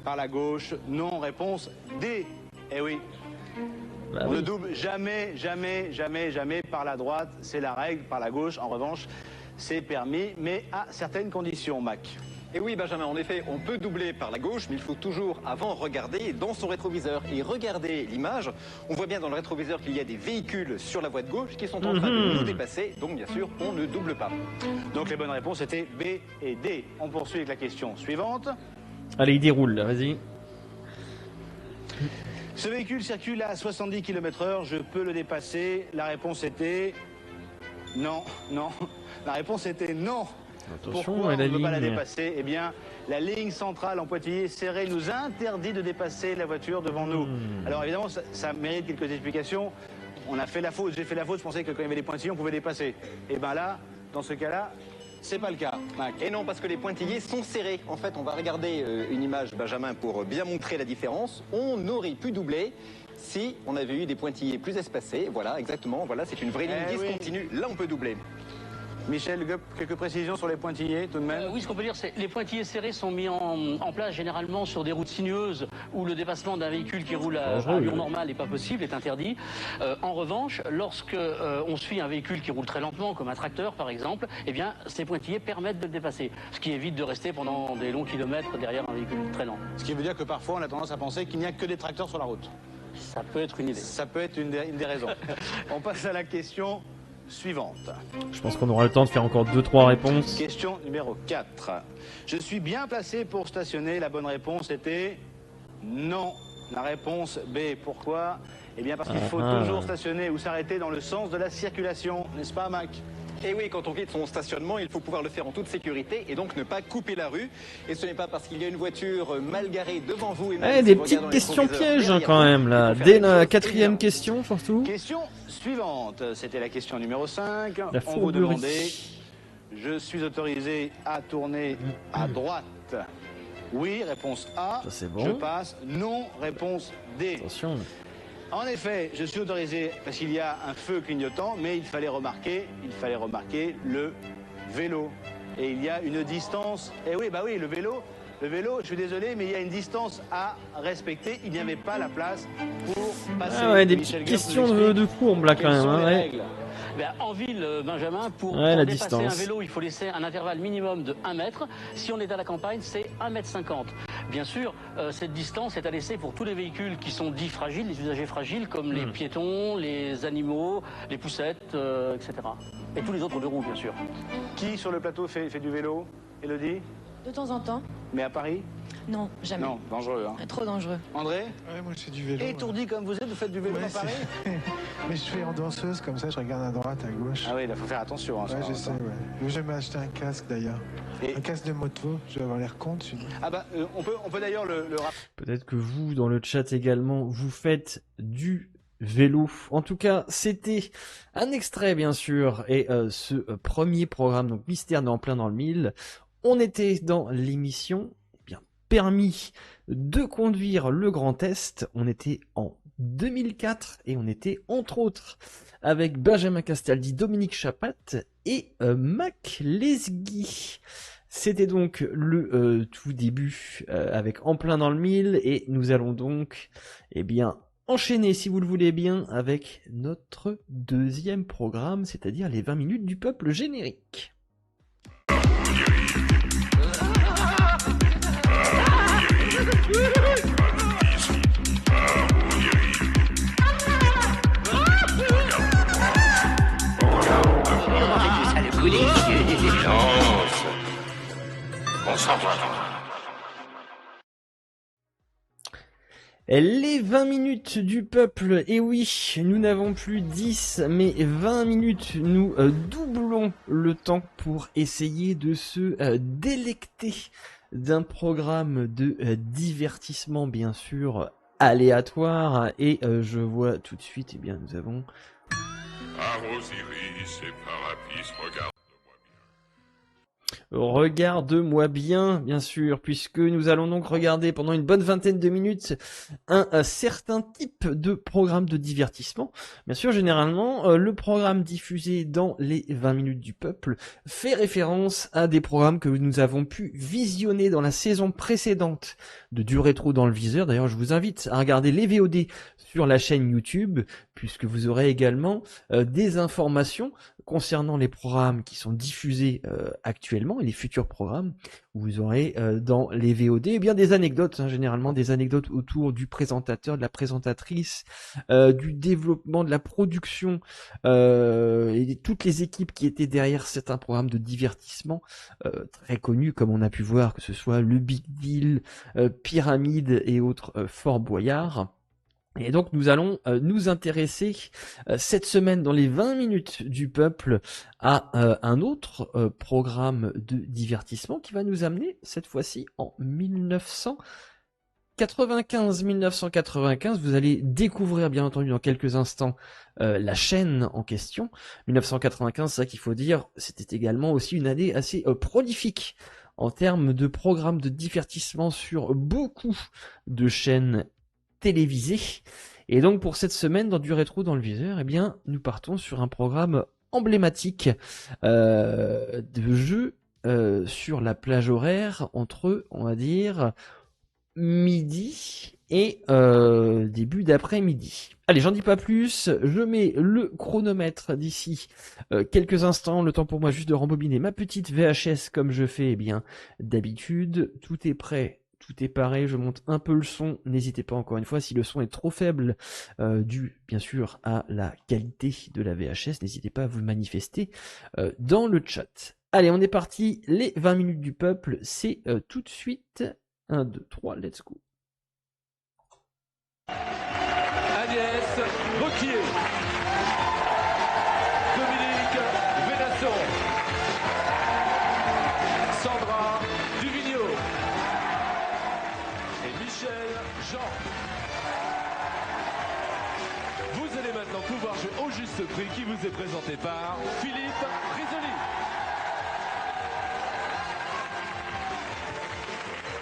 D: Par la gauche, non, réponse D. Eh oui.
A: Bah
D: On
A: oui.
D: ne double jamais, jamais, jamais, jamais par la droite. C'est la règle. Par la gauche, en revanche, c'est permis, mais à certaines conditions, Mac.
F: Et oui, Benjamin, en effet, on peut doubler par la gauche, mais il faut toujours avant regarder dans son rétroviseur et regarder l'image. On voit bien dans le rétroviseur qu'il y a des véhicules sur la voie de gauche qui sont en train de nous dépasser, donc bien sûr, on ne double pas.
D: Donc les bonnes réponses étaient B et D. On poursuit avec la question suivante.
A: Allez, il déroule, là, vas-y.
D: Ce véhicule circule à 70 km/h, je peux le dépasser. La réponse était non, non. La réponse était non.
A: Attention,
D: Pourquoi on
A: la
D: ne peut pas la
A: ligne.
D: dépasser? Eh bien, la ligne centrale en Poitiers serrée nous interdit de dépasser la voiture devant nous. Alors évidemment, ça mérite quelques explications. On a fait la faute, j'ai fait la faute, je pensais que quand il y avait des pointillés, on pouvait dépasser. Et bien là, dans ce cas-là, c'est pas le cas, Mac.
F: Et non, parce que les pointillés sont serrés. En fait, on va regarder une image, Benjamin, pour bien montrer la différence. On aurait pu doubler si on avait eu des pointillés plus espacés. Voilà, exactement. Voilà, c'est une vraie ligne
D: Eh oui.
F: discontinue. Là, on peut doubler.
D: Michel, quelques précisions sur les pointillés, tout de même?
L: Oui, ce qu'on peut dire, c'est que les pointillés serrés sont mis en place généralement sur des routes sinueuses où le dépassement d'un véhicule qui roule à allure normale n'est pas possible, est interdit. En revanche, lorsque on suit un véhicule qui roule très lentement, comme un tracteur par exemple, eh bien, ces pointillés permettent de le dépasser, ce qui évite de rester pendant des longs kilomètres derrière un véhicule très lent.
D: Ce qui veut dire que parfois, on a tendance à penser qu'il n'y a que des tracteurs sur la route.
L: Ça peut être une idée.
D: Ça peut être une des raisons. On passe à la question suivante.
A: Je pense qu'on aura le temps de faire encore 2-3 réponses.
D: Question numéro 4. Je suis bien placé pour stationner. La bonne réponse était non. La réponse B. Pourquoi? Eh bien parce qu'il faut toujours stationner ou s'arrêter dans le sens de la circulation. N'est-ce pas, Mac?
F: Et oui, quand on quitte son stationnement, il faut pouvoir le faire en toute sécurité et donc ne pas couper la rue. Et ce n'est pas parce qu'il y a une voiture mal garée devant vous. Et même si
A: Des
F: vous
A: petites
F: regardez dans les
A: questions
F: rétroviseurs
A: pièges
F: derrière
A: quand
F: vous,
A: même là.
F: il faut faire
A: Dès
F: quelque
A: la
F: chose,
A: quatrième
F: évidemment.
A: question surtout.
D: Question suivante. C'était la question numéro 5.
A: La
D: On vous
A: fourberie.
D: demandait, je suis autorisé à tourner à droite. Oui, réponse A.
A: Ça, c'est bon.
D: Je passe. Non, réponse D.
A: Attention.
D: En effet, je suis autorisé parce qu'il y a un feu clignotant, mais il fallait remarquer le vélo. Et il y a une distance. Eh oui, bah oui, le vélo, je suis désolé, mais il y a une distance à respecter. Il n'y avait pas la place pour passer.
A: Ah ouais, des
D: Michel
A: petites
D: Gueuf
A: questions
D: nous
A: de
D: explique
A: courbe là quand
D: quelles
A: même.
D: sont
A: Hein,
D: les
A: ouais.
D: règles.
L: Ben, en ville, Benjamin, pour
A: Ouais, la
L: dépasser
A: distance.
L: un vélo, il faut laisser un intervalle minimum de 1 mètre. Si on est à la campagne, c'est 1,50 m. Bien sûr, cette distance est à laisser pour tous les véhicules qui sont dits fragiles, les usagers fragiles, comme les piétons, les animaux, les poussettes, etc. Et tous les autres de roues, bien sûr.
D: Qui sur le plateau fait du vélo, Elodie?
N: De temps en temps.
D: Mais à Paris?
N: Non, jamais.
D: Non, dangereux. Hein.
N: Trop dangereux.
D: André?
J: Ouais, moi je fais du vélo.
D: Étourdi comme vous êtes, vous faites du vélo
J: Ouais,
D: à Paris?
J: Mais je fais en danseuse comme ça, je regarde à droite, à gauche.
D: Ah oui, il faut faire attention. Hein,
J: Ouais,
D: ça,
J: je sais, ouais. Je vais m'acheter un casque d'ailleurs. Un casque de moto, je vais avoir l'air con dessus.
D: Ah bah, on peut d'ailleurs le rappeler.
A: Peut-être que vous, dans le chat également, vous faites du vélo. En tout cas, c'était un extrait, bien sûr, et ce premier programme, donc Mystère en plein dans le mille, on était dans l'émission, bien, permis de conduire le Grand Est. On était en 2004 et on était, entre autres, avec Benjamin Castaldi, Dominique Chapat et Mac Lesguy. C'était donc le tout début avec En plein dans le mille et nous allons donc, eh bien, enchaîner, si vous le voulez bien, avec notre deuxième programme, c'est-à-dire les 20 minutes du peuple générique.
B: Concentre-toi.
A: Les 20 minutes du peuple, et oui, nous n'avons plus 10, mais 20 minutes, nous doublons le temps pour essayer de se délecter d'un programme de divertissement, bien sûr, aléatoire, et je vois tout de suite, eh bien, nous avons...
O: Osiris et Parapis,
A: Regarde-moi bien sûr, puisque nous allons donc regarder pendant une bonne vingtaine de minutes un certain type de programme de divertissement. Bien sûr, généralement, le programme diffusé dans les 20 minutes du peuple fait référence à des programmes que nous avons pu visionner dans la saison précédente de Du Rétro dans le Viseur. D'ailleurs, je vous invite à regarder les VOD sur la chaîne YouTube, puisque vous aurez également des informations concernant les programmes qui sont diffusés actuellement et les futurs programmes. Vous aurez dans les VOD eh bien des anecdotes, généralement des anecdotes autour du présentateur, de la présentatrice, du développement, de la production et toutes les équipes qui étaient derrière certains programmes de divertissement très connus, comme on a pu voir, que ce soit le Big Deal, Pyramide et autres Fort Boyard. Et donc nous allons nous intéresser cette semaine dans les 20 minutes du peuple à un autre programme de divertissement qui va nous amener cette fois-ci en 1995. Vous allez découvrir bien entendu dans quelques instants la chaîne en question. 1995, c'est ça qu'il faut dire, c'était également aussi une année assez prolifique en termes de programmes de divertissement sur beaucoup de chaînes télévisé. Et donc pour cette semaine dans Du Rétro dans le Viseur, eh bien nous partons sur un programme emblématique de jeu sur la plage horaire entre, on va dire, midi et début d'après-midi. Allez, j'en dis pas plus, je mets le chronomètre d'ici quelques instants, le temps pour moi juste de rembobiner ma petite VHS comme je fais bien d'habitude. Tout est prêt. Tout est pareil, je monte un peu le son, n'hésitez pas encore une fois, si le son est trop faible, dû bien sûr à la qualité de la VHS, n'hésitez pas à vous manifester dans le chat. Allez, on est parti, les 20 minutes du peuple, c'est tout de suite, 1, 2, 3, let's go.
P: Agnès Requier, Dominique Vénasson, Sandra Duvigneau et Michel Jean. Vous allez maintenant pouvoir jouer au juste prix qui vous est présenté par Philippe Risoli.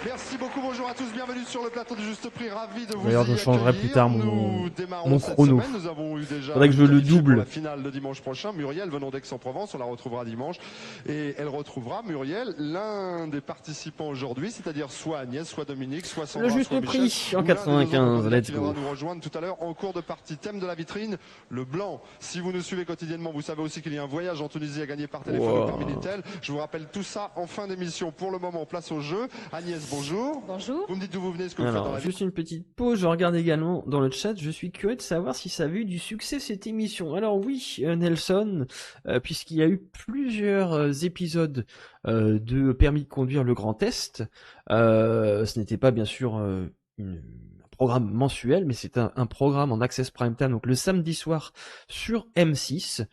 Q: Merci beaucoup, bonjour à tous, bienvenue sur le plateau du Juste Prix, ravi de vous
A: D'ailleurs, je changerai plus tard mon chrono.
Q: Nous avons eu déjà
A: faudrait que je le double.
Q: La finale de dimanche prochain, Muriel venant d'Aix-en-Provence, on la retrouvera dimanche. Et elle retrouvera, Muriel, l'un des participants aujourd'hui, c'est-à-dire soit Agnès, soit Dominique, soit Sandra,
A: le Juste
Q: soit
A: Prix
Q: Michel,
A: en 95, let's
Q: qui
A: go.
Q: viendra nous rejoindre tout à l'heure en cours de partie. Thème de la vitrine, le blanc. Si vous nous suivez quotidiennement, vous savez aussi qu'il y a un voyage en Tunisie à gagner par téléphone ou par Minitel. Je vous rappelle tout ça en fin d'émission. Pour le moment, place au jeu. Agnès, bonjour.
N: Bonjour.
Q: Vous me dites d'où vous venez, ce que vous faites dans la vie.
A: Juste une petite pause, je regarde également dans le chat, je suis curieux de savoir si ça avait eu du succès cette émission. Alors oui, Nelson, puisqu'il y a eu plusieurs épisodes de Permis de conduire le Grand Test, ce n'était pas bien sûr un programme mensuel, mais c'est un programme en Access Prime Time, donc le samedi soir sur M6,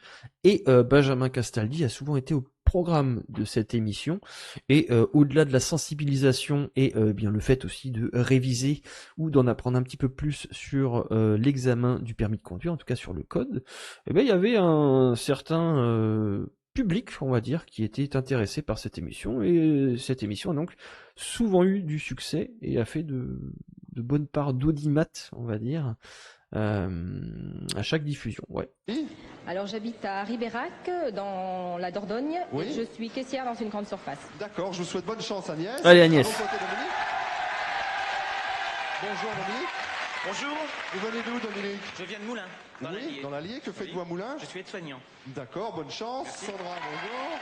A: et Benjamin Castaldi a souvent été au programme de cette émission, et au-delà de la sensibilisation et bien le fait aussi de réviser ou d'en apprendre un petit peu plus sur l'examen du permis de conduire, en tout cas sur le code, eh ben il y avait un certain public, on va dire, qui était intéressé par cette émission, et cette émission a donc souvent eu du succès et a fait de bonnes parts d'audimat, on va dire, à chaque diffusion. Ouais.
N: Alors j'habite à Ribérac, dans la Dordogne, et je suis caissière dans une grande surface.
Q: D'accord, je vous souhaite bonne chance, Agnès.
A: Allez, Agnès.
Q: Bonjour Dominique.
R: Bonjour.
Q: Vous venez d'où, Dominique?
R: Je viens de Moulins, dans l'Allier.
Q: Dans l'Allier, que faites-vous à Moulins?
R: Je suis aide-soignant.
Q: D'accord, bonne chance.
R: Merci.
Q: Sandra, bonjour.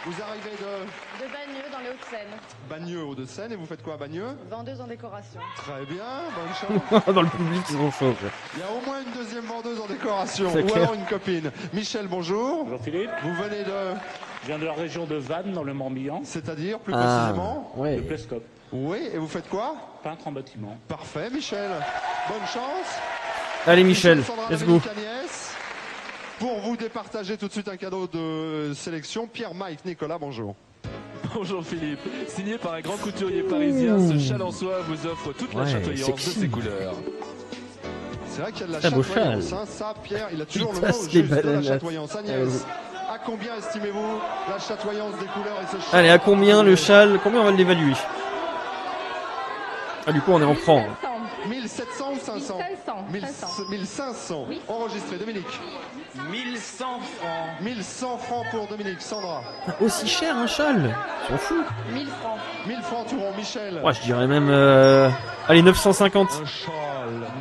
Q: Vous arrivez
N: De Bagneux, dans les Hauts-de-Seine.
Q: Bagneux, Hauts-de-Seine, et vous faites quoi à Bagneux?
N: Vendeuse en décoration.
Q: Très bien, bonne chance.
A: Dans le public, ils sont chauds.
Q: Il y a au moins une deuxième vendeuse en décoration,
A: C'est
Q: ou
A: clair.
Q: alors une copine. Michel, bonjour.
R: Bonjour Philippe.
Q: Vous venez
O: Je viens de la région de Vannes, dans le Morbihan.
Q: C'est-à-dire, plus précisément
O: Le Plescope.
Q: Oui, et vous faites quoi?
O: Peintre en bâtiment.
Q: Parfait, Michel. Bonne chance.
A: Allez, Michel,
Q: Sandra,
A: let's
Q: Dominique,
A: go.
Q: Agnès. Pour vous départager tout de suite un cadeau de sélection, Pierre, Mike, Nicolas, bonjour.
P: Bonjour Philippe. Signé par un grand couturier parisien, ce châle en soie vous offre toute la chatoyance de ses couleurs.
Q: C'est vrai qu'il y a de la
A: Très beau
Q: chatoyance.
A: châle.
Q: Hein. Ça, Pierre, il a toujours
A: Il
Q: le mot
A: passe les
Q: juste de la
A: bananes.
Q: chatoyance. Agnès, à combien estimez-vous la chatoyance des couleurs et ce châle?
A: Allez, à combien le châle? Combien on va l'évaluer? Ah, du coup, on est en francs.
Q: 1700 ou 500? 1500. Enregistré, Dominique.
R: 1100 francs.
Q: 1100 francs pour Dominique. Sandra.
A: Aussi cher un châle? S'en fout.
N: 1000 francs.
Q: 1000 francs, tout rond. Michel.
A: Ouais, je dirais même... Allez, 950.
Q: Un châle.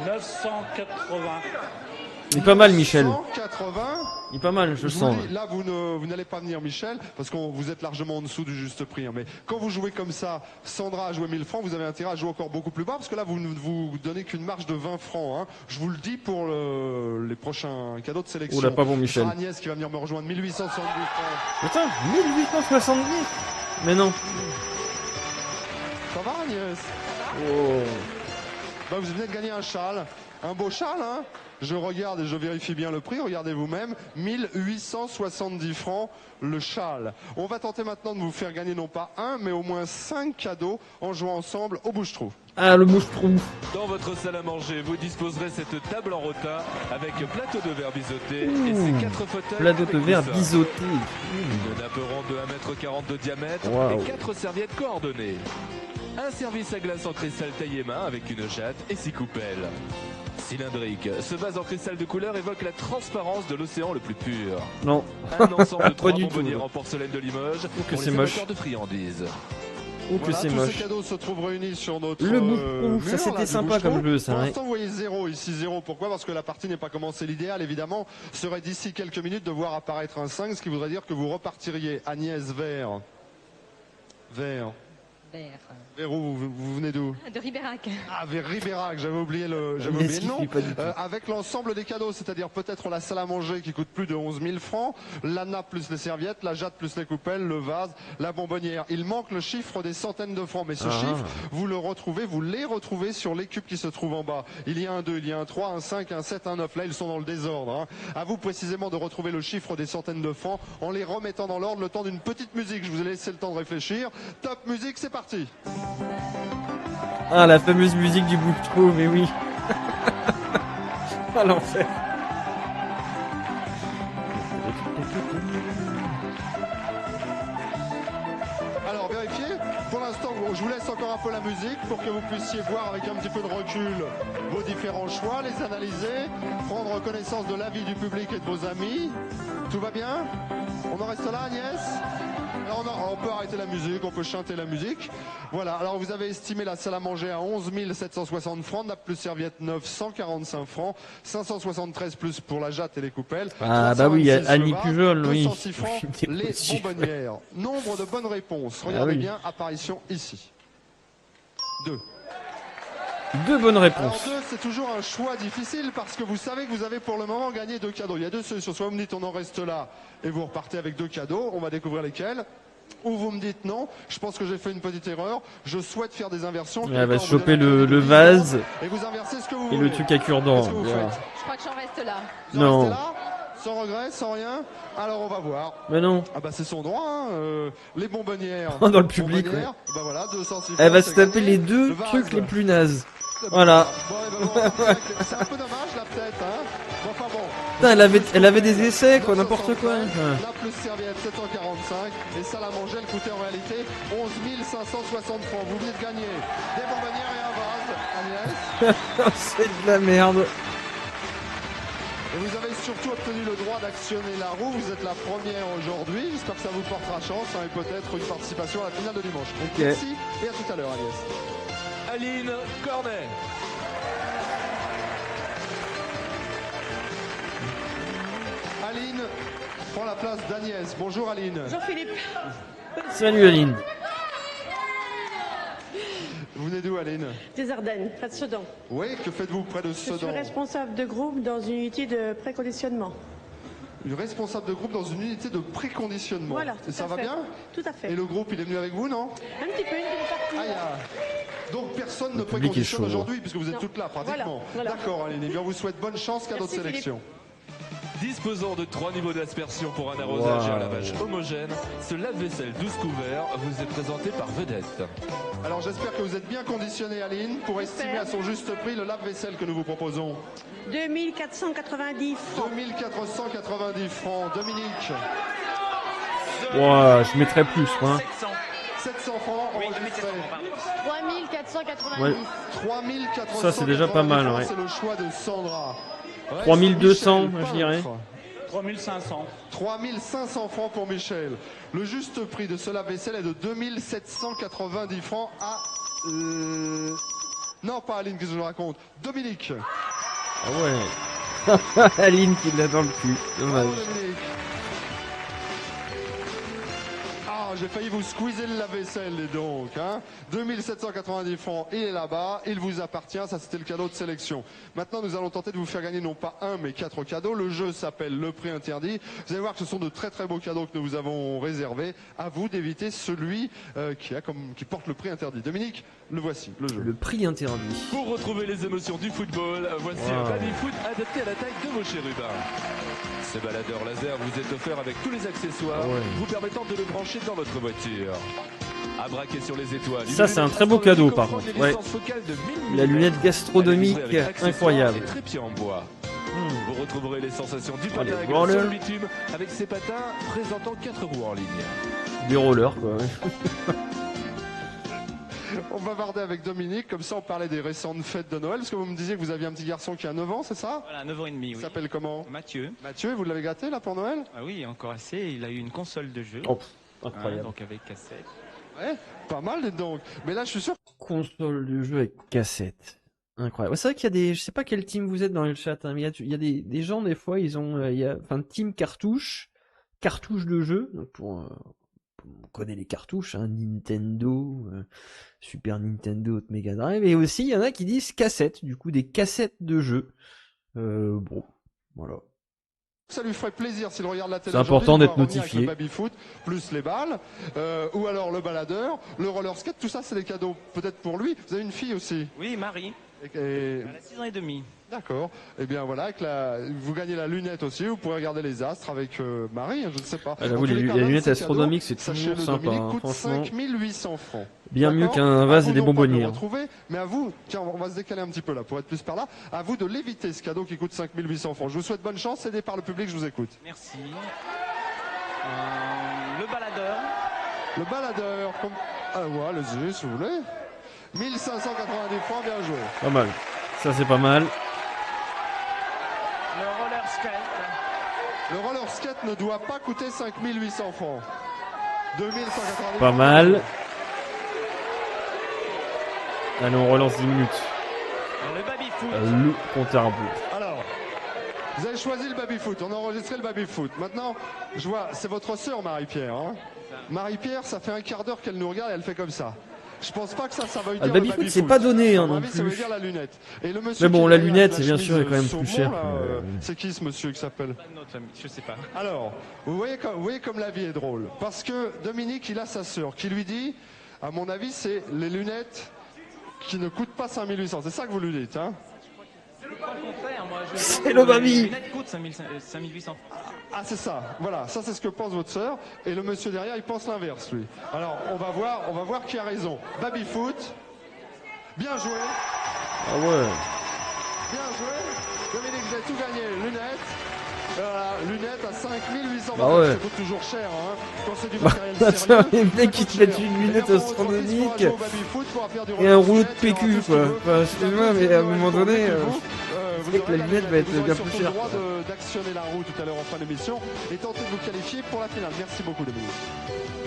O: 980.
A: Il est pas mal, Michel.
Q: 180.
A: Il est pas mal, je
Q: Je
A: sens.
Q: vous dis, là, vous n'allez pas venir, Michel, parce que vous êtes largement en dessous du juste prix. Hein. Mais quand vous jouez comme ça, Sandra a joué 1000 francs, vous avez intérêt à jouer encore beaucoup plus bas, parce que là, vous ne vous donnez qu'une marge de 20 francs. Hein. Je vous le dis pour les prochains cadeaux de sélection.
A: Oula, pas bon, Michel.
Q: Ce sera Agnès qui va venir me rejoindre. 1870 francs.
A: Putain, 1870. Mais non.
Q: Ça va, Agnès? Bah, vous venez de gagner un châle. Un beau châle, hein? Je regarde et je vérifie bien le prix, regardez vous-même, 1870 francs le châle. On va tenter maintenant de vous faire gagner non pas un, mais au moins 5 cadeaux en jouant ensemble au bouche-trou.
A: Ah, le bouche-trou.
P: Dans votre salle à manger, vous disposerez cette table en rotin avec plateau de verre biseauté et ses 4 fauteuils.
A: Plateau
P: avec
A: de verre
P: coussin.
A: biseauté.
P: Une nappe ronde de 1,40 m de diamètre
A: Waouh.
P: et 4 serviettes coordonnées. Un service à glace en cristal taillé main avec une jatte et 6 coupelles. Cylindrique, ce vase en cristal de couleur évoque la transparence de l'océan le plus pur.
A: Non.
P: Un ensemble de
A: Pas
P: 3
A: du tout.
P: bonbonnières en porcelaine de Limoges
A: que
P: pour
A: c'est
P: les
A: moche.
P: amateurs de friandises.
A: Oh, que
Q: Voilà,
A: c'est
Q: tous
A: moche.
Q: ces cadeaux se trouvent réunis sur notre
A: Le bouche-trou,
Q: mur,
A: ça, c'était
Q: là, du
A: sympa
Q: bouche-trou.
A: comme jeu, ça,
Q: Pour
A: ouais.
Q: l'instant, vous voyez 0, ici 0. Pourquoi? Parce que la partie n'est pas commencée. L'idéal, évidemment, serait d'ici quelques minutes de voir apparaître un 5, ce qui voudrait dire que vous repartiriez Agnès vers... Vers où vous venez d'où?
N: De Ribérac.
Q: Ah, vers Ribérac, j'avais oublié le nom. Avec l'ensemble des cadeaux, c'est-à-dire peut-être la salle à manger qui coûte plus de 11 000 francs, la nappe plus les serviettes, la jatte plus les coupelles, le vase, la bonbonnière. Il manque le chiffre des centaines de francs, mais ce chiffre, vous les retrouvez sur les cubes qui se trouvent en bas. Il y a un 2, il y a un 3, un 5, un 7, un 9. Là, ils sont dans le désordre. Hein. À vous précisément de retrouver le chiffre des centaines de francs en les remettant dans l'ordre le temps d'une petite musique. Je vous ai laissé le temps de réfléchir. Top musique, c'est parti.
A: Ah, la fameuse musique du bouche-trou, mais oui. Ah, l'enfer.
Q: Alors, vérifiez. Pour l'instant, je vous laisse encore un peu la musique pour que vous puissiez voir avec un petit peu de recul vos différents choix, les analyser, prendre connaissance de l'avis du public et de vos amis. Tout va bien? On en reste là, Agnès? Alors on peut arrêter la musique, on peut chanter la musique. Voilà, alors vous avez estimé la salle à manger à 11 760 francs, nappe plus serviette 945 francs, 573 plus pour la jatte et les coupelles.
A: Ah bah oui,
Q: 326
A: Annie
Q: le vase,
A: Pujol, oui.
Q: 206 francs les bonbonnières. Nombre de bonnes réponses. Regardez
A: oui.
Q: bien, apparition ici. 2.
A: 2 bonnes
Q: Alors
A: réponses.
Q: 2, c'est toujours un choix difficile parce que vous savez que vous avez pour le moment gagné 2 cadeaux. Il y a 2 solutions. Soit vous me dites on en reste là et vous repartez avec 2 cadeaux. On va découvrir lesquels. Ou vous me dites non, je pense que j'ai fait une petite erreur. Je souhaite faire des inversions.
A: Elle va choper le vase
Q: et vous inversez ce que vous
A: et
Q: voulez.
A: le truc à cure-dent.
Q: Qu'est-ce que vous
A: Voilà.
Q: faites?
N: Je crois que j'en reste là.
Q: Vous en
A: Non.
Q: restez là? Sans regret, sans rien? Alors on va voir.
A: Mais non.
Q: Ah bah c'est son droit, hein. Les bonbonnières.
A: Dans le public,
Q: Bonbonnières,
A: ouais.
Q: Bah voilà, 206
A: Elle va
Q: francs,
A: se
Q: c'est
A: taper
Q: gagné.
A: les 2
Q: Le vase.
A: trucs les plus nazes. Voilà.
Q: Bon, eh ben, bon, c'est un peu dommage là peut-être, hein. Bon, enfin bon.
A: Putain, elle avait des essais, quoi, n'importe quoi.
Q: La plus serviette 745 et salle à manger elle coûtait en réalité 11 560 francs. Vous venez de gagner des bonbonnières et un vase, Agnès.
A: C'est de la merde.
Q: Et vous avez surtout obtenu le droit d'actionner la roue. Vous êtes la première aujourd'hui. J'espère que ça vous portera chance, hein, et peut-être une participation à la finale de dimanche.
A: Ok.
Q: Merci et à tout à l'heure, Agnès.
P: Aline Cornet.
Q: Aline prend la place d'Agnès. Bonjour Aline.
S: Bonjour Philippe.
A: Salut Aline.
Q: Vous venez d'où Aline?
S: Des Ardennes, près de Sedan.
Q: Oui, que faites-vous près de
S: Je suis
Q: Sedan?
S: responsable de groupe dans une unité de préconditionnement.
Q: une responsable de groupe dans une unité de préconditionnement.
S: Voilà,
Q: et ça va bien?
S: Tout à fait.
Q: Et le groupe, il est venu avec vous, non?
S: Un petit peu, une partie.
Q: Ah, donc personne ne
A: public est
Q: préconditionne
A: chaud.
Q: aujourd'hui, puisque vous êtes toutes là, pratiquement.
S: Voilà.
Q: D'accord, Aline. Eh bien, on vous souhaite bonne chance, cadeau de
S: Merci,
Q: sélection.
P: Disposant de 3 niveaux d'aspersion pour un arrosage et un
A: Wow.
P: lavage homogène, ce lave-vaisselle 12 couverts vous est présenté par Vedette.
Q: Alors j'espère que vous êtes bien conditionné, Aline, pour estimer à son juste prix le lave-vaisselle que nous vous proposons.
S: 2490 francs.
Q: 2490 francs. Dominique.
A: Ouah, je mettrais plus, moi. Hein.
Q: 700 francs.
R: Oui,
Q: enregistrés.
G: 3490.
Q: Ouais. 3490
A: Ça, c'est déjà pas mal,
Q: francs,
A: ouais.
Q: C'est le choix de Sandra. Ouais,
A: 3200,
Q: Michel,
A: je dirais.
O: 3500.
Q: 3500 francs pour Michel. Le juste prix de ce lave-vaisselle est de 2790 francs à... Non, pas Aline, qu'est-ce que je raconte? Dominique.
A: Ah ouais. Aline qui l'a dans le cul. Dommage.
Q: Bravo, Dominique. Ah, j'ai failli vous squeezer le lave-vaisselle, les donc. Hein. 2790 francs, il est là-bas, il vous appartient, ça c'était le cadeau de sélection. Maintenant, nous allons tenter de vous faire gagner non pas un, mais 4 cadeaux. Le jeu s'appelle Le Prix Interdit. Vous allez voir que ce sont de très très beaux cadeaux que nous vous avons réservés. À vous d'éviter celui qui porte le prix interdit. Dominique, le voici, le jeu.
A: Le prix interdit.
P: Pour retrouver les émotions du football, voici
A: Wow.
P: un baby-foot adapté à la taille de vos chérubins. Ce baladeur laser vous est offert avec tous les accessoires
A: Ah ouais.
P: vous permettant de le brancher dans votre voiture. À braquer sur les étoiles.
A: Ça, c'est un très beau cadeau, par contre. Ouais. La lunette gastronomique incroyable.
P: Et trépied en bois. Vous retrouverez les sensations du
A: Oh,
P: patin
A: les
P: à glace sur
A: rollers.
P: le bitume avec ses patins présentant 4 roues en ligne.
A: Des rollers, quoi. Ouais.
Q: On va barder avec Dominique, comme ça on parlait des récentes fêtes de Noël, parce que vous me disiez que vous aviez un petit garçon qui a 9 ans, c'est ça?
R: Voilà, 9 ans et demi,
Q: Il
R: oui.
Q: s'appelle comment?
R: Mathieu.
Q: Mathieu, vous l'avez gâté là pour Noël?
R: Ah oui, encore assez. Il a eu une console de jeu.
A: Oh, incroyable.
R: Donc avec cassette.
Q: Ouais, pas mal dites donc. Mais là je suis sûr.
A: Console de jeu avec cassette. Incroyable. Ouais, c'est vrai qu'il y a des, je sais pas quel team vous êtes dans le chat, hein, mais il y a des gens des fois ils ont, il y a, enfin team cartouche de jeu. Donc on connaît les cartouches, hein, Nintendo, Super Nintendo, Mega Drive, et aussi il y en a qui disent cassette, du coup des cassettes de jeu. Bon, voilà.
Q: Ça lui ferait plaisir s'il regarde la télé.
A: C'est important
Q: aujourd'hui,
A: d'être
Q: de pouvoir revenir
A: notifié.
Q: avec le baby-foot, plus les balles, ou alors le baladeur, le roller skate, tout ça c'est des cadeaux peut-être pour lui. Vous avez une fille aussi?
R: Oui, Marie.
Q: Et...
R: Elle a 6 ans et demi.
Q: D'accord. Eh bien voilà, vous gagnez la lunette aussi, vous pourrez regarder les astres avec Marie, je ne sais pas.
A: Ah, j'avoue,
Q: En tous
A: les
Q: cas,
A: lunettes
Q: ces
A: astronomiques,
Q: cadeaux,
A: c'est toujours
Q: sachez-le,
A: sympa,
Q: Dominique,
A: hein,
Q: coûte
A: franchement.
Q: 5800 francs.
A: Bien mieux
Q: D'accord.
A: qu'un vase
Q: À
A: et
Q: vous
A: des
Q: non pas de
A: bonbonniers,
Q: le
A: hein.
Q: retrouver, mais à vous, tiens, on va se décaler un petit peu là pour être plus par là. À vous de l'éviter ce cadeau qui coûte 5800 francs. Je vous souhaite bonne chance, aidé par le public, je vous écoute.
R: Merci. Le baladeur.
Q: Le baladeur, comme... Ah ouais, allez-y si vous voulez. 1590 francs, bien joué.
A: Pas mal. Ça c'est pas mal.
R: Le roller skate.
Q: Le roller skate ne doit pas coûter 5800 francs. 2190
A: Pas
Q: francs.
A: mal. Allez, on relance 10 minutes.
R: Le baby-foot.
A: Le compte à rebours.
Q: Alors, vous avez choisi le baby-foot, on a enregistré le baby-foot. Maintenant, je vois, c'est votre sœur Marie-Pierre. Hein. Marie-Pierre, ça fait un quart d'heure qu'elle nous regarde et elle fait comme ça. Je pense pas que ça va lui dire
A: Le baby-foot, c'est pas donné, hein,
Q: À mon
A: non
Q: avis, ça veut
A: plus.
Q: dire la lunette. Et le monsieur
A: Mais bon,
Q: qui est
A: la
Q: derrière
A: lunette,
Q: avec
A: bien
Q: la
A: sûr, est quand même
Q: chemise
A: plus
Q: saumon,
A: cher.
Q: là,
A: que-
Q: c'est qui ce monsieur qui s'appelle?
R: Pas de notre ami, je sais pas.
Q: Alors, vous voyez comme la vie est drôle. Parce que Dominique, il a sa sœur qui lui dit, à mon avis, c'est les lunettes qui ne coûtent pas 5800. C'est ça que vous lui dites, hein?
A: C'est le baby.
R: Les lunettes coûtent 5800 francs.
Q: Ah, c'est ça. Voilà, ça c'est ce que pense votre sœur. Et le monsieur derrière, il pense l'inverse, lui. Alors, on va voir qui a raison. Baby-foot. Bien joué.
A: Ah ouais.
Q: Bien joué. Dominique, vous avez tout gagné. Lunettes. Voilà, lunettes à 5800
A: Bah ouais.
Q: Ça coûte toujours cher, hein. Quand c'est du
A: Bah,
Q: matériel
A: attends,
Q: sérieux.
A: les mecs qui te mettent une lunette astronomique et un rouleau de PQ, quoi. Enfin, excuse-moi, mais à un moment donné,
Q: vous
A: c'est que la lunette va être
Q: aurez
A: bien
Q: surtout
A: plus
Q: le
A: chère.
Q: droit d'actionner la roue tout à l'heure en fin d'émission et tenter de vous qualifier pour la finale. Merci beaucoup, Dominique.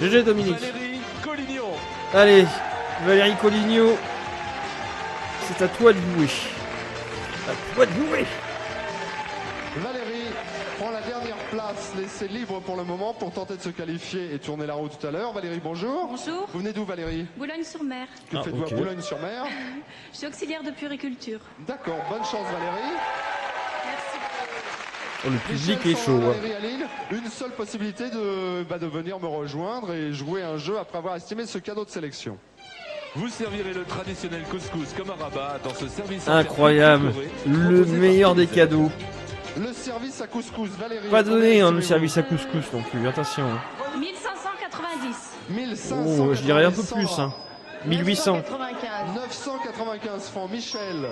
A: GG Dominique.
P: Valérie Collignon.
A: Allez, Valérie Collignon, c'est à toi de jouer. À toi de jouer.
Q: Valérie prend la dernière place, laissée libre pour le moment pour tenter de se qualifier et tourner la roue tout à l'heure. Valérie, bonjour.
T: Bonjour.
Q: Vous venez d'où, Valérie?
T: Boulogne-sur-Mer.
Q: Que faites-vous
A: ok.
Q: à Boulogne-sur-Mer?
T: Je suis auxiliaire de puériculture.
Q: D'accord, bonne chance, Valérie.
A: Oh, le public est chaud.
Q: Valérie, Aline, une seule possibilité de venir me rejoindre et jouer un jeu après avoir estimé ce cadeau de sélection.
P: Vous servirez le traditionnel couscous comme un rabat dans ce service.
A: Incroyable. Le meilleur des cadeaux.
Q: Le service à couscous, Valérie.
A: Pas donné le service à couscous non plus, attention.
G: 1590.
A: Oh, je dirais un peu plus. 1800.
Q: 995 francs, Michel.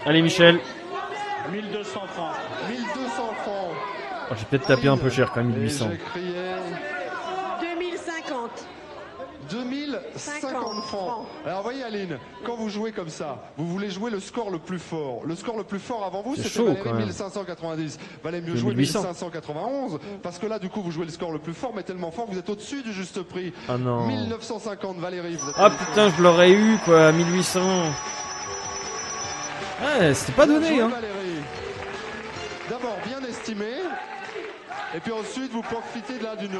A: Allez Michel.
O: 1200 francs.
Q: 1200 francs.
A: Oh, j'ai peut-être tapé un peu cher quand même, 1800.
S: 2050.
Q: 2050 francs. Alors voyez Aline, quand vous jouez comme ça, vous voulez jouer le score le plus fort. Le score le plus fort avant vous, c'était Valérie 1590. Valait mieux jouer 1591, parce que là du coup vous jouez le score le plus fort, mais tellement fort que vous êtes au-dessus du juste prix.
A: Ah non.
Q: 1950 Valérie.
A: Ah putain, je l'aurais eu quoi, 1800. Ouais, c'était pas donné hein.
Q: Valérie. D'abord bien estimé. Et puis ensuite, vous profitez là d'une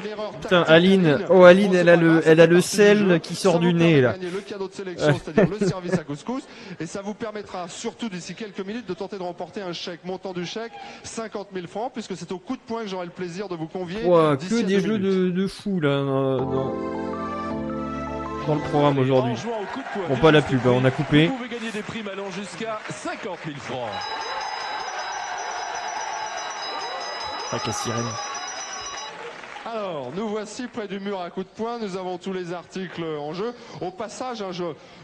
Q: erreur tactique.
A: Putain, Aline, oh Aline, elle a le sel qui sort du nez là.
Q: Le cadeau de sélection, c'est-à-dire le service à couscous, et ça vous permettra surtout d'ici quelques minutes de tenter de remporter un chèque, montant du chèque 50 000 francs, puisque c'est au coup de poing que j'aurai le plaisir de vous convier.
A: Ouah, que des jeux de fou là dans le programme aujourd'hui. Bon, pas la pub, on a coupé.
P: Vous pouvez gagner des primes allant jusqu'à 50 000 francs.
A: Ah, quelle sirène.
Q: Alors, nous voici près du mur à coups de poing. Nous avons tous les articles en jeu. Au passage, hein,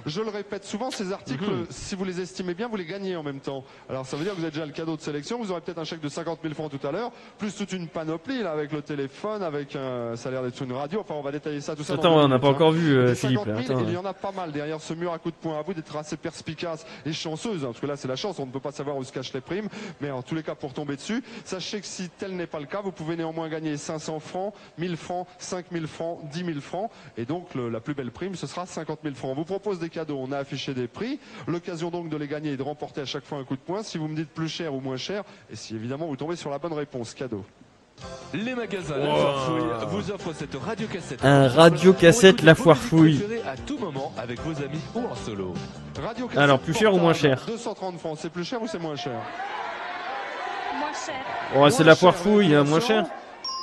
Q: je le répète souvent, ces articles, si vous les estimez bien, vous les gagnez en même temps. Alors, ça veut dire que vous avez déjà le cadeau de sélection. Vous aurez peut-être un chèque de 50 000 francs tout à l'heure, plus toute une panoplie là, avec le téléphone, avec ça a l'air d'être une radio. Enfin, on va détailler ça, tout ça.
A: Attends, on n'a pas encore vu Philippe. Là,
Q: il y en a pas mal derrière ce mur à coups de poing. À vous d'être assez perspicace et chanceuse, hein, parce que là, c'est la chance. On ne peut pas savoir où se cachent les primes, mais en tous les cas, pour tomber dessus, sachez que si tel n'est pas le cas, vous pouvez néanmoins gagner 500 francs, 1000 francs, 5 000 francs, 10 000 francs, et donc la plus belle prime, ce sera 50 000 francs. On vous propose des cadeaux, on a affiché des prix, l'occasion donc de les gagner et de remporter à chaque fois un coup de poing. Si vous me dites plus cher ou moins cher, et si évidemment vous tombez sur la bonne réponse, cadeau.
P: Les magasins La Foire Fouille vous offrent cette radiocassette.
A: Un radiocassette La Foire Fouille.
P: À tout moment avec vos amis ou en solo.
A: Alors, plus cher ou moins cher?
Q: 230 francs, c'est plus cher ou c'est moins cher?
G: Moins cher.
A: Oh, c'est La Foire Fouille, moins cher?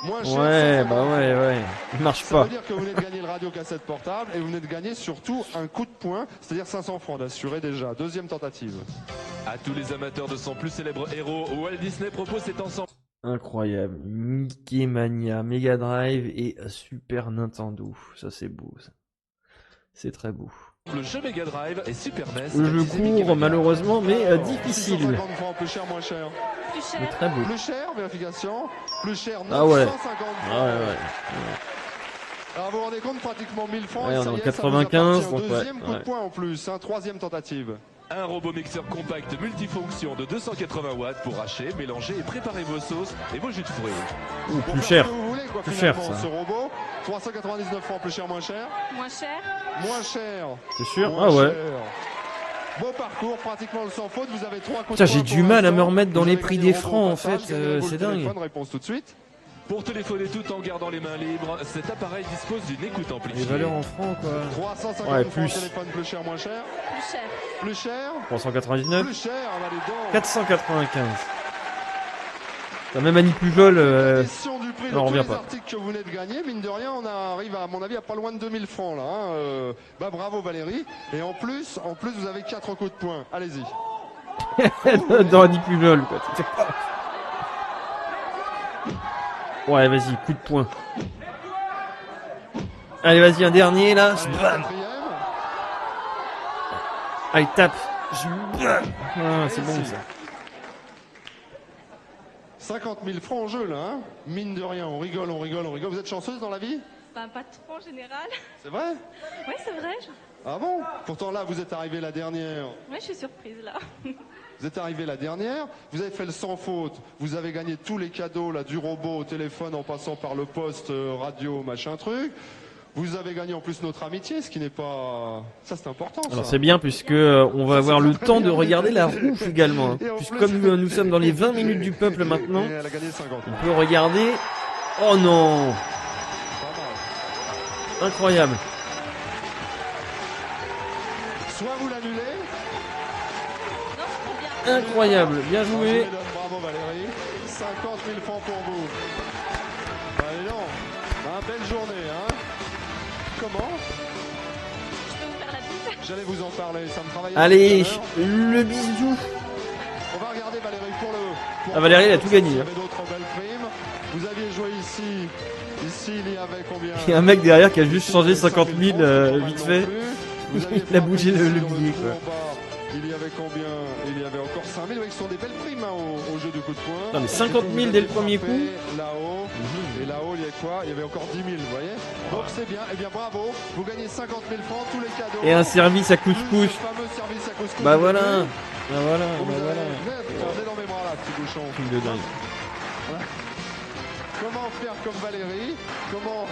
Q: Moins cher,
A: ouais, bah ouais. Il marche pas.
Q: Ça veut dire que vous venez de gagner le radiocassette portable et vous venez de gagner surtout un coup de poing, c'est-à-dire 500 francs d'assuré déjà. Deuxième tentative.
P: À tous les amateurs de son plus célèbre héros, Walt Disney propose cet ensemble.
A: Incroyable. Mickey Mania, Mega Drive et Super Nintendo. Ça, c'est beau, ça. C'est très beau.
P: Le jeu Mega Drive et Super NES.
A: Le jeu court, malheureusement, mais difficile.
Q: 650 francs, plus cher, moins cher.
A: Mais très beau.
Q: Plus cher, vérification. Plus cher, 950
A: Ah ouais.
Q: francs.
A: Ouais.
Q: Alors vous vous rendez compte, pratiquement 1000 francs.
A: Ouais,
Q: et
A: on
Q: ça
A: est en
Q: y est, ça vous
A: 95,
Q: appartient.
A: donc
Q: Deuxième
A: ouais,
Q: coup de poing en plus, hein, troisième tentative.
P: Un robot mixeur compact multifonction de 280 watts pour hacher, mélanger et préparer vos sauces et vos jus de fruits.
A: Ouh,
Q: Pour
A: plus
Q: faire
A: cher.
Q: ce que vous voulez, quoi,
A: Plus
Q: finalement,
A: cher, ça.
Q: ce robot, 399 francs, plus cher, moins cher.
G: Moins cher.
Q: Moins cher.
A: C'est sûr?
Q: Moins
A: Ah ouais.
Q: cher. Beau parcours, pratiquement le sans faute. Vous avez 3 coups
A: Putain,
Q: de
A: j'ai
Q: poing
A: du
Q: pour
A: mal à me
Q: l'instant.
A: remettre dans
Q: Vous
A: les
Q: avez
A: prix
Q: gagné
A: des
Q: le robot
A: francs,
Q: au
A: en
Q: passage,
A: fait,
Q: gagnez le
A: c'est
Q: téléphone,
A: dingue.
Q: Réponse tout de suite.
P: Pour téléphoner tout en gardant les mains libres, cet appareil dispose d'une écoute amplifiée.
A: Les valeurs en francs, quoi.
Q: 350
A: Ouais,
Q: francs,
A: plus.
Q: téléphone plus cher, moins cher.
G: Plus cher.
Q: Plus cher.
A: 399.
Q: Plus cher, ah bah, les dents.
A: 495. T'as même Annie Pujol,
Q: Question du prix de
A: on
Q: tous
A: revient
Q: les
A: pas.
Q: articles que vous venez de gagner, mine de rien, on arrive à mon avis à pas loin de 2000 francs là. Hein. Bah bravo Valérie. Et en plus vous avez 4 coups de poing. Allez-y.
A: dans Annie Pujol, quoi. Ouais, vas-y, coup de poing. Allez, vas-y, un dernier, là. Bam. Allez, tape. Ah, c'est bon, ça.
Q: 50 000 francs en jeu là. Hein. Mine de rien, on rigole. Vous êtes chanceuse dans la vie?
G: Ben, pas trop en général.
Q: C'est vrai?
G: Oui, c'est vrai.
Q: Ah bon? Pourtant là, vous êtes arrivé la dernière.
G: Oui, je suis surprise là.
Q: Vous êtes arrivé la dernière, vous avez fait le sans faute, vous avez gagné tous les cadeaux là, du robot au téléphone en passant par le poste, radio, machin truc. Vous avez gagné en plus notre amitié, ce qui n'est pas... Ça c'est important.
A: Alors
Q: ça.
A: c'est bien puisque on va avoir le temps de regarder la roue également. Hein. Puisque comme nous sommes dans les 20 minutes du peuple maintenant,
Q: Et elle a gagné 50.
A: on peut regarder... Oh non! Incroyable.
Q: Soit vous l'annulez,
A: incroyable. Bien joué.
Q: Bravo Valérie. 50 000 francs pour vous. Allez non. Belle journée, hein. Comment?
G: Je peux vous faire la bise?
Q: J'allais vous en parler, ça me travaillait.
A: Allez, le bisou.
Q: On va regarder Valérie pour le...
A: Ah, Valérie, elle a tout gagné.
Q: Il y avait d'autres belles primes. Vous aviez joué ici. Ici, il y avait combien?
A: Il y a un mec derrière qui a juste changé 50 000 vite fait. Il a bougé le billet, quoi.
Q: Il y avait combien? Il y avait encore 5 000. Oui, ce sont des belles primes hein, au jeu du coup de poing.
A: Non, mais 50 000 dès le premier coup.
Q: Là-haut. Et là-haut, il y a quoi? Il y avait encore 10 000, vous voyez? Donc c'est bien. Eh bien, bravo. Vous gagnez 50 000 francs, tous les cadeaux.
A: Et un service à couscous.
Q: Le fameux service à couscous.
A: Bah voilà. Bah voilà.
Q: Vous avez dans mes bras là, petit bouchon.
A: De dingue.
Q: Voilà. Comment faire comme Valérie? Comment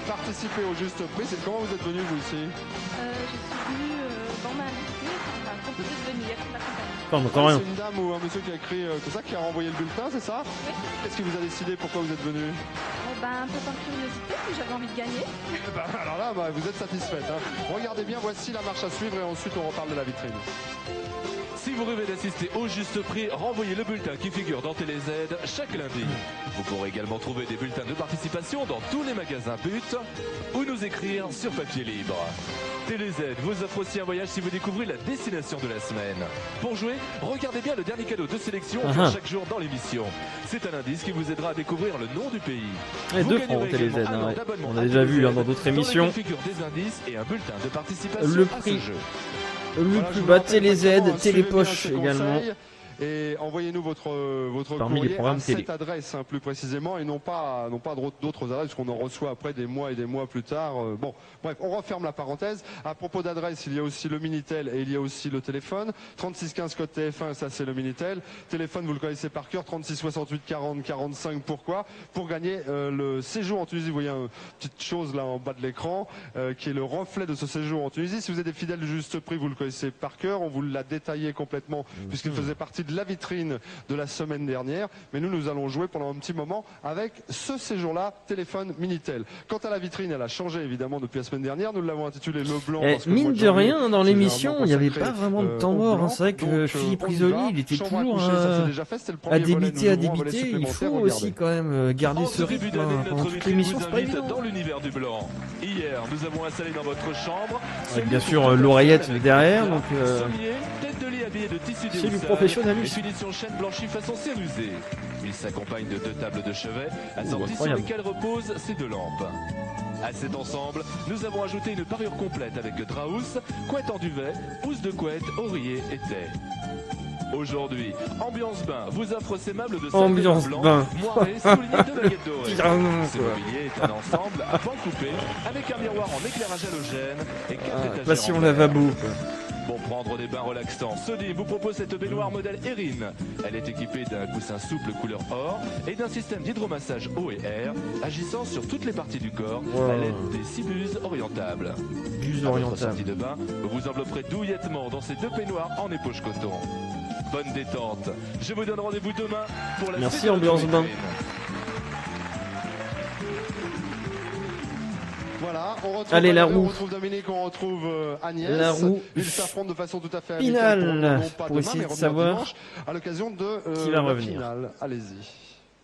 Q: participer au juste prix? Comment vous êtes venu vous ici?
G: Je suis venue dans ma invité, on m'a proposé de venir m'accompagner.
A: Attends, on entend rien.
Q: C'est une dame ou un monsieur qui a écrit que ça, qui a renvoyé le bulletin, c'est ça?
G: Oui.
Q: Qu'est-ce qui vous a décidé? Pourquoi vous êtes venu?
G: Un peu par curiosité, puis j'avais envie de gagner.
Q: Alors là, vous êtes satisfaite. Hein. Regardez bien, voici la marche à suivre et ensuite on reparle de la vitrine.
P: Si vous rêvez d'assister au juste prix, renvoyez le bulletin qui figure dans TéléZ chaque lundi. Vous pourrez également trouver des bulletins de participation dans tous les magasins But ou nous écrire sur papier libre. TéléZ vous offre aussi un voyage si vous découvrez la destination de la semaine. Pour jouer, regardez bien le dernier cadeau de sélection chaque jour dans l'émission. C'est un indice qui vous aidera à découvrir le nom du pays.
A: Et 2 francs au TéléZ, hein, ouais. On a déjà vu dans d'autres émissions.
P: Des indices et un bulletin de participation
A: le
P: à
A: prix.
P: ce jeu.
A: Le plus bas, TéléZ, Télépoche également.
Q: Et envoyez-nous votre
A: Parmi les
Q: courrier
A: programmes
Q: à cette
A: télé.
Q: adresse hein, plus précisément et non pas d'autres adresses qu'on en reçoit après des mois et des mois plus tard. Bon, bref, on referme la parenthèse. À propos d'adresse, il y a aussi le Minitel et il y a aussi le téléphone. 3615 code TF1, ça c'est le Minitel. Téléphone, vous le connaissez par cœur, 36 68 40 45. Pourquoi? Pour gagner le séjour en Tunisie. Vous voyez une petite chose là en bas de l'écran qui est le reflet de ce séjour en Tunisie. Si vous êtes des fidèles du juste prix, vous le connaissez par cœur. On vous l'a détaillé complètement puisqu'il faisait partie de la vitrine de la semaine dernière. Mais nous allons jouer pendant un petit moment avec ce séjour-là, téléphone Minitel. Quant à la vitrine, elle a changé évidemment depuis la semaine dernière. Nous l'avons intitulé Le Blanc. Parce que
A: mine
Q: le mois
A: de
Q: janvier,
A: rien, dans
Q: c'est
A: l'émission, il n'y avait
Q: généralement
A: pas vraiment de temps
Q: consacré
A: mort.
Q: au blanc.
A: C'est vrai que
Q: Donc,
A: Philippe
Q: on y
A: Risoli,
Q: va.
A: il était
Q: Chambre à
A: toujours
Q: coucher, ça, c'est déjà fait. C'était le premier
A: à
Q: volet.
A: débiter, à
Q: Nous jouons un volet
A: débiter. Il faut
Q: supplémentaire,
A: aussi
Q: regardez.
A: quand même garder
P: En
A: ce
P: ce début
A: rythme
P: d'année,
A: pendant
P: notre
A: toute
P: vitrine
A: l'émission.
P: vous
A: C'est pas
P: invite
A: évident.
P: dans l'univers du blanc. Hier, nous avons installé dans votre chambre
A: Avec bien sûr l'oreillette derrière, donc
P: sommier, tête de lit habillée de tissu
A: c'est du
P: déhoussable
A: professionnalisme.
P: et finition chaîne blanchie façon cérusée. Il s'accompagne de 2 tables de chevet assorties sur
A: incroyable.
P: lesquelles reposent ces 2 lampes. À cet ensemble, nous avons ajouté une parure complète avec drap housse, couette en duvet, housse de couette, oreiller et thé. Aujourd'hui, Ambiance Bain vous offre ses meubles de salle
A: Ambiance
P: de bain
A: Bain.
P: blanc, moirés, soulignés de baguettes dorées.
A: Tyrannon,
P: Ce
A: quoi.
P: mobilier est un ensemble à pan coupé avec un miroir en éclairage halogène et 4 étagères
A: Passion
P: en verre.
A: lavabo. quoi.
P: Pour prendre des bains relaxants, Sony vous propose cette baignoire modèle Erin. Elle est équipée d'un coussin souple couleur or et d'un système d'hydromassage eau et air agissant sur toutes les parties du corps à l'aide des 6 buses orientables.
A: Buse
P: À votre
A: orientable.
P: sortie de bain, vous vous envelopperez douillettement dans ces 2 peignoirs en époche coton. Bonne détente. Je vous donne rendez-vous demain pour la
A: Merci,
P: suite de notre
A: Ambiance Bain.
P: vitrine.
Q: Voilà, on retrouve
A: Allez, la
Q: Valérie,
A: roue.
Q: on retrouve Dominique, on retrouve Agnès.
A: La roue
Q: Ils s'affrontent de façon tout à fait
A: finale,
Q: amicale non pas
A: pour
Q: demain,
A: essayer
Q: mais
A: de
Q: revenir
A: savoir
Q: dimanche, à l'occasion de
A: qui va
Q: la
A: revenir.
Q: finale. Allez-y.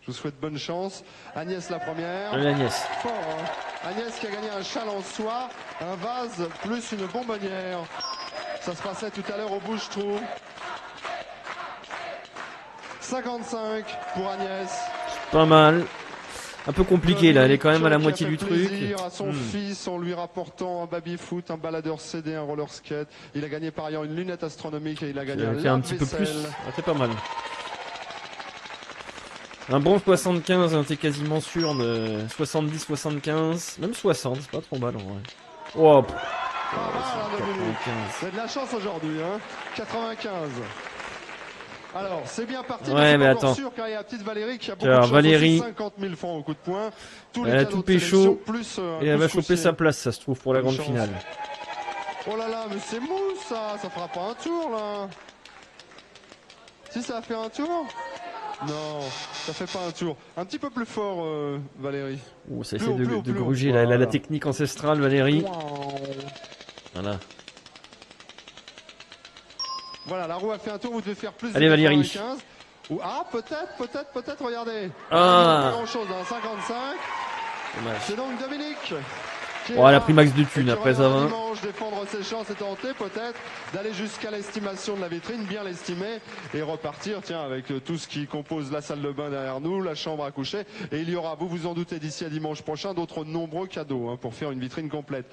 Q: Je vous souhaite bonne chance. Agnès la première.
A: Allez, Agnès.
Q: Fort, hein. Agnès qui a gagné un châle en soie, un vase plus une bonbonnière. Ça se passait tout à l'heure au Bouche-Trou. 55 pour Agnès.
A: Pas mal. Un peu compliqué là, elle est quand même à la
Q: Qui a
A: moitié
Q: fait
A: du truc.
Q: plaisir à son fils en lui rapportant un baby-foot, un baladeur CD, un roller skate. Il a gagné par ailleurs une lunette astronomique et il a gagné un
A: Fait un petit peu plus.
Q: lave-vaisselle.
A: Ah, c'est pas mal. Un bon 75, hein, t'es quasiment sûr de 70-75, même 60, c'est pas trop mal en vrai. Oh, pff.
Q: Pas mal, hein, Dominique.
A: 95.
Q: Vous avez de la chance aujourd'hui, hein. 95. Alors, c'est bien parti,
A: Ouais,
Q: mais c'est
A: mais
Q: pas encore
A: attends.
Q: sûr car il y a la petite Valérie qui a beaucoup
A: Alors,
Q: de chance
A: Valérie,
Q: aussi, 50 000 francs au coup de poing. Tous
A: Elle a
Q: cadeaux
A: tout
Q: de sélection,
A: pécho
Q: plus, un
A: et elle va
Q: couscoussier.
A: choper sa place, ça se trouve, pour la
Q: Bonne
A: grande
Q: chance.
A: finale.
Q: Oh là là, mais c'est mou ça fera pas un tour là. Si ça a fait un tour? Non, ça fait pas un tour. Un petit peu plus fort, Valérie.
A: Oh, ça
Q: Plus
A: essaie
Q: haut,
A: de,
Q: plus haut,
A: de
Q: plus haut.
A: gruger là, elle a la
Q: Voilà.
A: technique ancestrale, Valérie. Voilà.
Q: Voilà, la roue a fait un tour, vous devez faire plus
A: Allez,
Q: de
A: Valérie.
Q: 95. Ou, peut-être, regardez.
A: Ah.
Q: Pas grand-chose, hein, 55.
A: Dommage.
Q: C'est donc Dominique.
A: Oh, elle a pris max de thunes après ça. Hein.
Q: Dimanche, défendre ses chances et tenter peut-être d'aller jusqu'à l'estimation de la vitrine, bien l'estimer et repartir, tiens, avec tout ce qui compose la salle de bain derrière nous, la chambre à coucher. Et il y aura, vous vous en doutez, d'ici à dimanche prochain, d'autres nombreux cadeaux hein, pour faire une vitrine complète.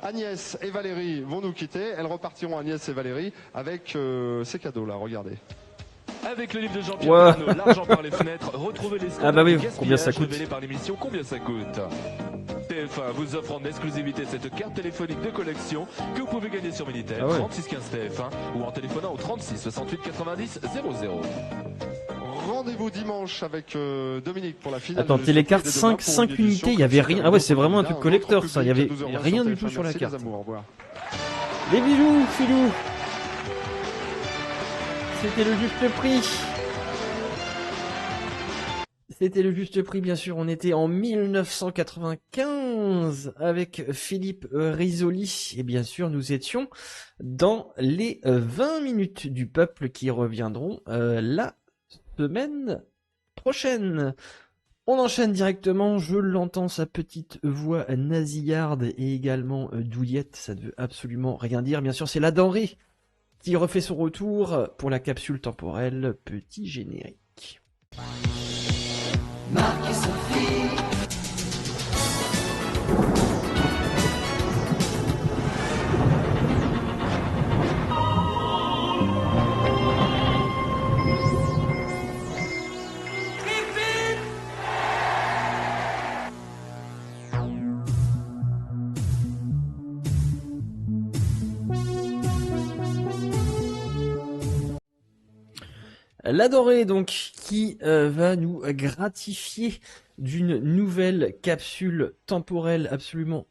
Q: Agnès et Valérie vont nous quitter. Elles repartiront, Agnès et Valérie, avec ces cadeaux-là. Regardez.
P: Avec le livre de Jean-Pierre Pernaut, L'argent par les fenêtres, retrouvez les scandales
A: bah oui,
P: du
A: combien ça
P: gaspillage
A: coûte
P: révélés par l'émission Combien ça coûte. TF1 vous offre en exclusivité cette carte téléphonique de collection que vous pouvez gagner sur Minitel, 36 15 TF1 ou en téléphonant au 36 68 90 00.
Q: Rendez-vous dimanche avec Dominique pour la finale.
A: Attends, télécarte 5 unités, il y avait rien. Ah ouais, c'est vraiment un truc collector ça, il y avait rien du tout sur la carte. Les bijoux, filou. C'était le juste prix. C'était le juste prix, bien sûr. On était en 1995 avec Philippe Risoli. Et bien sûr, nous étions dans les 20 minutes du peuple qui reviendront la semaine prochaine. On enchaîne directement. Je l'entends, sa petite voix nasillarde et également douillette. Ça ne veut absolument rien dire. Bien sûr, c'est la denrée qui refait son retour pour la capsule temporelle. Petit générique.
T: Marc et Sophie.
A: La Dorée, donc, qui va nous gratifier d'une nouvelle capsule temporelle absolument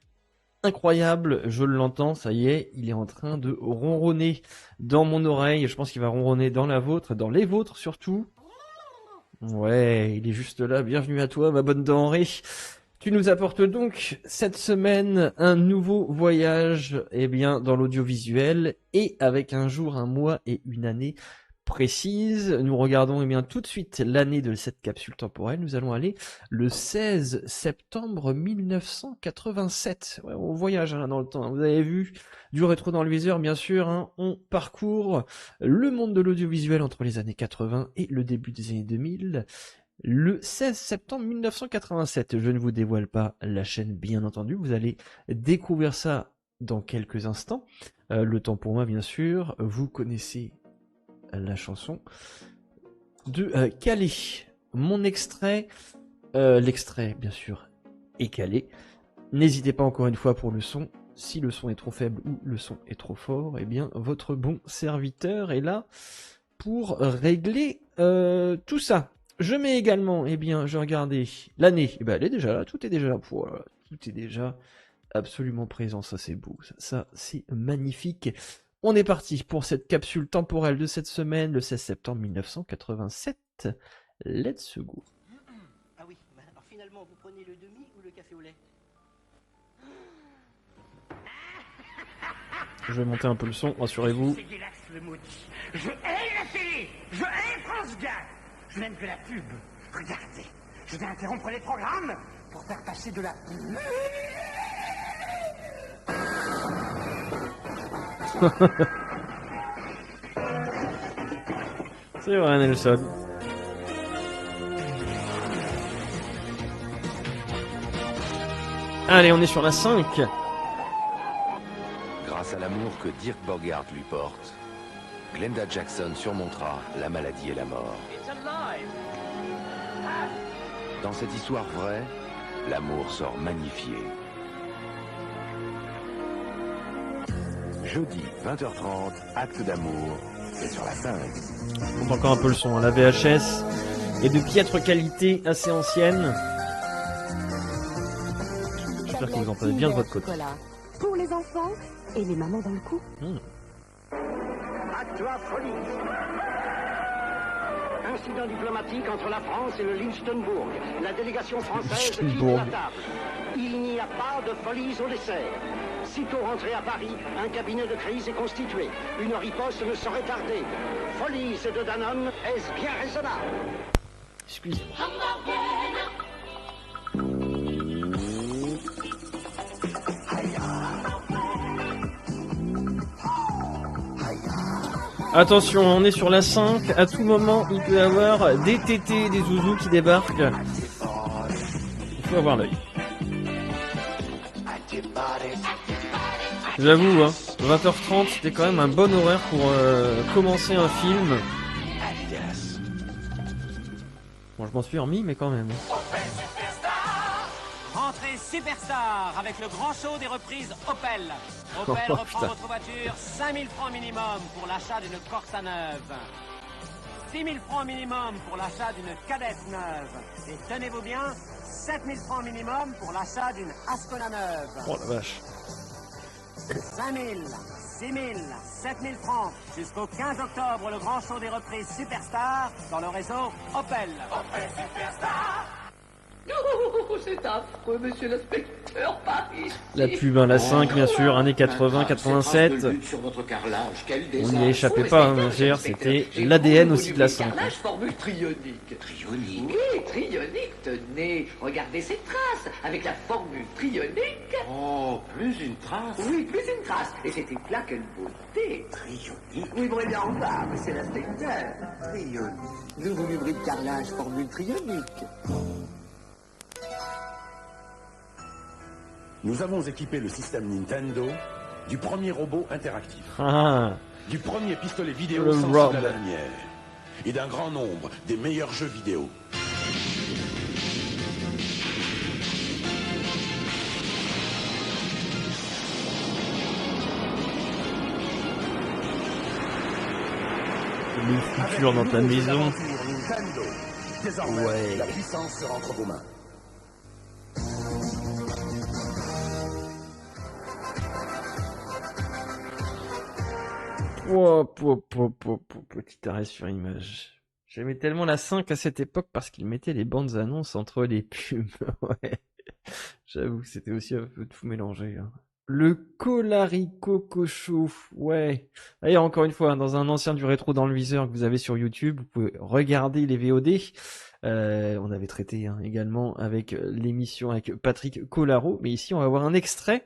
A: incroyable. Je l'entends, ça y est, il est en train de ronronner dans mon oreille. Je pense qu'il va ronronner dans la vôtre, dans les vôtres surtout. Ouais, il est juste là. Bienvenue à toi, ma bonne denrée. Tu nous apportes donc cette semaine un nouveau voyage, eh bien, dans l'audiovisuel et avec un jour, un mois et une année précise. Nous regardons eh bien tout de suite l'année de cette capsule temporelle. Nous allons aller le 16 septembre 1987. Ouais, on voyage là dans le temps. Vous avez vu du rétro dans le viseur, bien sûr. Hein. On parcourt le monde de l'audiovisuel entre les années 80 et le début des années 2000. Le 16 septembre 1987. Je ne vous dévoile pas la chaîne, bien entendu. Vous allez découvrir ça dans quelques instants. Le temps pour moi, bien sûr. Vous connaissez la chanson de Calais. Mon extrait, l'extrait bien sûr est calé. N'hésitez pas encore une fois pour le son. Si le son est trop faible ou le son est trop fort, eh bien votre bon serviteur est là pour régler tout ça. Je mets également, eh bien, je regardais l'année. Eh ben, elle est déjà là, tout est déjà là. Voilà, tout est déjà absolument présent. Ça c'est beau, ça c'est magnifique. On est parti pour cette capsule temporelle de cette semaine, le 16 septembre 1987. Let's go.
I: Ah oui, alors finalement, vous prenez le demi ou le café au lait?
A: Je vais monter un peu le son, rassurez-vous.
T: C'est dégueulasse, le maudit. Je hais la télé. Je hais France Gall. Je n'aime que la pub. Regardez, je vais interrompre les programmes pour faire passer de la pub.
A: C'est vrai, Nelson. Allez, on est sur la 5.
B: Grâce à l'amour que Dirk Bogarde lui porte, Glenda Jackson surmontera la maladie et la mort. Dans cette histoire vraie, l'amour sort magnifié. Jeudi, 20h30, Acte d'amour, c'est sur la 5.
A: On entend encore un peu le son. La VHS est de piètre qualité, assez ancienne. J'espère que vous entendez bien de votre côté.
U: Pour les enfants et les mamans dans le coup.
T: Actua folie. Incident diplomatique entre la France et le Liechtenbourg. La délégation française quitte la table. Il n'y a pas de folies au dessert. Sitôt rentré à Paris, un cabinet de crise est constitué. Une riposte ne saurait tarder. Folie de Danone, est-ce bien raisonnable?
A: Excusez-moi. Attention, on est sur la 5. À tout moment, il peut y avoir des tétés, des zouzous qui débarquent. Il faut avoir l'œil. J'avoue, hein, 20h30, c'était quand même un bon horaire pour commencer un film. Bon, je m'en suis remis, mais quand même.
E: Rentrée Superstar avec le grand show des reprises Opel. Opel
A: Oh,
E: reprend
A: putain.
E: votre voiture 5000 francs minimum pour l'achat d'une Corsa neuve. 6000 francs minimum pour l'achat d'une Cadette neuve. Et tenez-vous bien, 7000 francs minimum pour l'achat d'une Ascona neuve.
A: Oh la vache.
E: 5000, 6000, 7000 francs. Jusqu'au 15 octobre, le grand show des reprises Superstar dans le réseau Opel. Opel Superstar.
V: Oh, c'est affreux, monsieur l'inspecteur, Paris.
A: La pub, hein, la 5, bien sûr, années 80, 87.
V: Sur votre carrelage, quel
A: On n'y
V: désastre.
A: échappait pas, hein, bien sûr, c'était l'ADN aussi de la 5.
V: Carrelage formule trionique. Trionique? Oui, trionique, tenez. Regardez ces traces, avec la formule trionique. Oh, plus une trace? Oui, plus une trace. Et cet éclat, quelle beauté. Trionique? Oui, bon, eh bien, on va, monsieur l'inspecteur. Trionique. Nouveau lubrique de carrelage, formule trionique.
W: Nous avons équipé le système Nintendo du premier robot interactif,
A: Ah,
W: du premier pistolet vidéo
A: Le
W: sensible
A: Rob.
W: à la lumière et d'un grand nombre des meilleurs jeux vidéo.
A: le futur dans ta maison.
W: Nintendo. Désormais,
A: Ouais.
W: la puissance sera entre vos mains.
A: Petit arrêt sur image. J'aimais tellement la 5 à cette époque parce qu'il mettait les bandes annonces entre les pubs. Ouais. J'avoue, c'était aussi un peu tout mélangé. Hein. Le Colarico Cocho. Ouais. D'ailleurs, encore une fois, dans un ancien du rétro dans le viseur que vous avez sur YouTube, vous pouvez regarder les VOD. On avait traité hein, également avec l'émission avec Patrick Colaro. Mais ici, on va voir un extrait.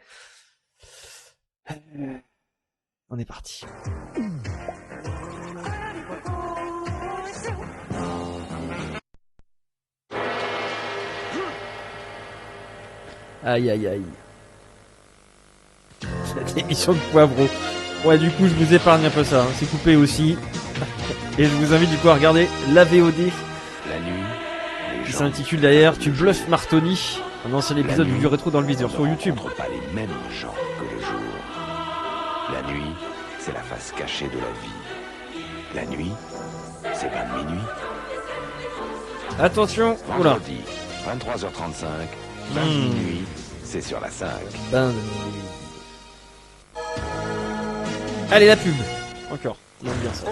A: On est parti. Aïe aïe aïe. Cette émission de poivreau. Ouais, du coup, je vous épargne un peu ça. Hein. C'est coupé aussi. Et je vous invite du coup à regarder la VOD.
B: La nuit,
A: Qui s'intitule d'ailleurs Tu bluffes Martoni. Un ancien épisode du rétro dans le viseur sur YouTube.
B: pas les mêmes gens que le jour. La nuit, c'est la face cachée de la vie. La nuit, c'est pas de minuit.
A: Attention. Oula.
B: Vendredi, 23h35, 20 minuit, c'est sur la 5.
A: Ben de minuit. Allez, la pub. Encore. On aime bien ça.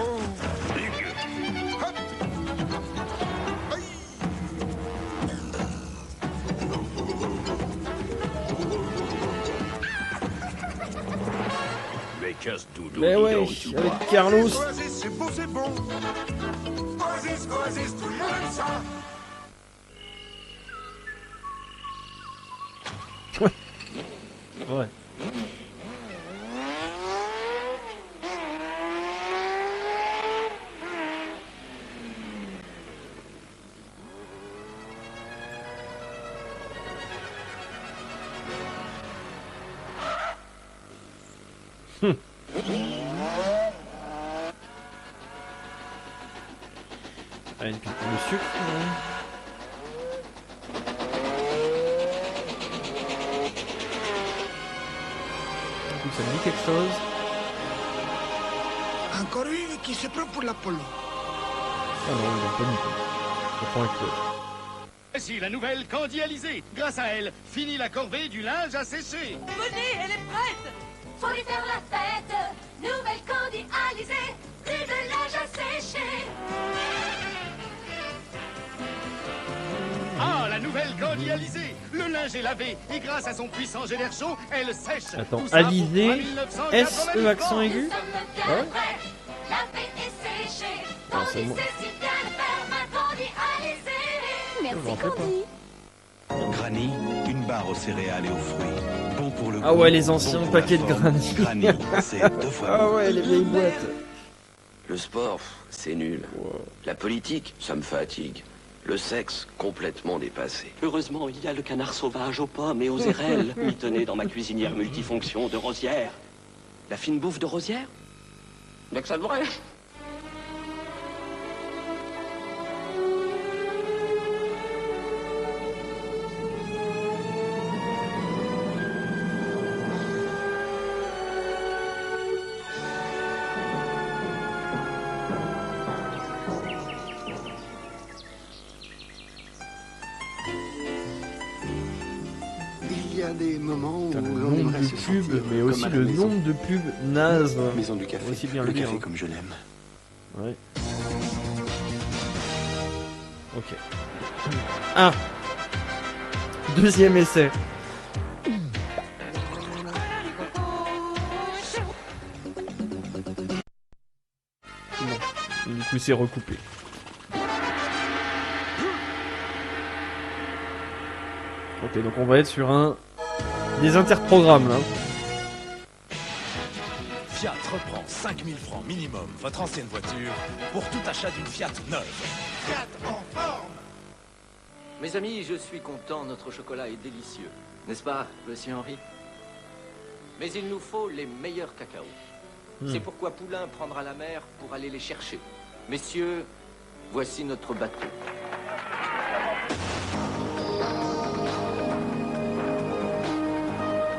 W: Mais casse-doudou,
A: Mais ouais,
W: tu
A: avec
W: vois.
A: Carlos.
W: C'est beau, c'est bon. Oasis, tout le monde ça.
A: Ouais. Ah, une pipe de sucre. Du coup, ça me dit quelque chose.
T: Encore une qui se prend pour l'Apollo.
A: Ah non, il a pas du tout. Je prends avec l'autre.
X: Voici la nouvelle Candy Alizée. Grâce à elle, fini la corvée du linge à sécher.
V: Venez, elle est prête.
Y: Faut lui faire la fête. Nouvelle Candy Alizée. Plus de linge à sécher.
X: Ah, la nouvelle Candy Alizé. Le linge est lavé et grâce à son puissant jet d'air chaud, elle sèche.
A: Attends,
X: Tout ça pour
A: Alizé,
X: 3990
A: S-E accent
X: francs.
A: aigu. Ah ouais. Ah, c'est bon.
U: Merci Candy.
C: Granny, une barre aux céréales et aux fruits. Bon pour le
A: Ah
C: goût,
A: ouais, les anciens
C: bon pour
A: paquets
C: la
A: de
C: forme.
A: Granny.
C: Granny, c'est 2 fois
A: Ah
C: bon.
A: ouais, les vieilles boîtes.
F: Le sport, c'est nul. La politique, ça me fatigue. Le sexe, complètement dépassé.
H: Heureusement, il y a le canard sauvage aux pommes et aux érelles, mitonné dans ma cuisinière multifonction de Rosière.
F: La fine bouffe de Rosière? Bien que ça devrait.
C: Il y a des moments où
A: Le
C: l'on
A: nombre
C: aimerait
A: de
C: se sentir
A: pubs, mais aussi
C: comme à la
A: le
C: maison.
A: nombre de pubs nazes.
C: Maison du café.
A: Aussi bien
C: le
A: le dire.
C: café
A: Hein.
C: comme je l'aime.
A: Ouais. Ok. Ah. Deuxième essai. Bon. Du coup, c'est recoupé. Ok, donc on va être sur un des interprogrammes là.
K: Fiat reprend 5000 francs minimum votre ancienne voiture pour tout achat d'une Fiat neuve. Fiat en forme.
V: Mes amis, je suis content, notre chocolat est délicieux. N'est-ce pas, monsieur Henri? Mais il nous faut les meilleurs cacao. C'est pourquoi Poulain prendra la mer pour aller les chercher. Messieurs, voici notre bateau.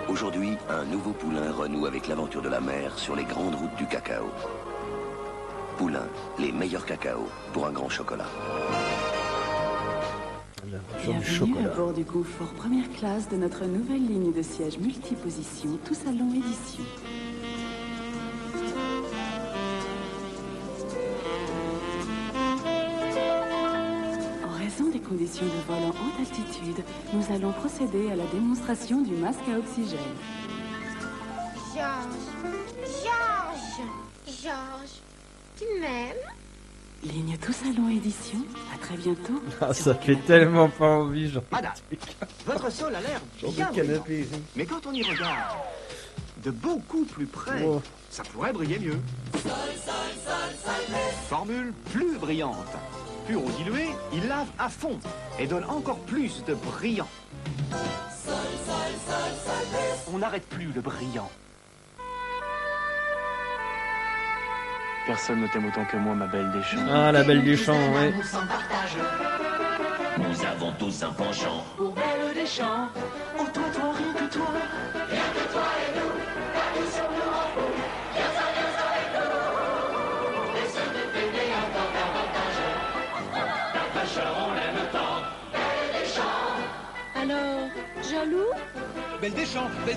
F: Aujourd'hui, un nouveau Poulain renoue avec l'aventure de la mer sur les grandes routes du cacao. Poulain, les meilleurs cacao pour un grand chocolat.
M: Bienvenue à bord du confort première classe de notre nouvelle ligne de sièges multiposition, tout salon édition. En raison des conditions de vol en haute altitude, nous allons procéder à la démonstration du masque à oxygène.
U: Georges, tu m'aimes?
M: Ligne tout salon édition, à très bientôt.
A: Ah, ça fait tellement pas envie, genre.
I: Madame, votre sol a l'air
A: Genre
I: bien
A: de canapé.
I: brillant. Mais quand on y regarde de beaucoup plus près,
A: Oh.
I: ça pourrait briller mieux. Formule plus brillante. Plus on dilué, il lave à fond et donne encore plus de brillant. On n'arrête plus le brillant.
R: Personne ne t'aime autant que moi, ma belle Deschamps.
A: Ah, la belle Deschamps, ouais.
K: Nous avons tous un penchant pour Belle Deschamps. Oh toi, toi, rien que toi. Rien que toi et nous, la vie sur le repos. Viens ça avec nous. Et ce bébé encore davantage. La fraîcheur, on l'aime tant. Belle Deschamps.
U: Alors, jaloux?
K: Belle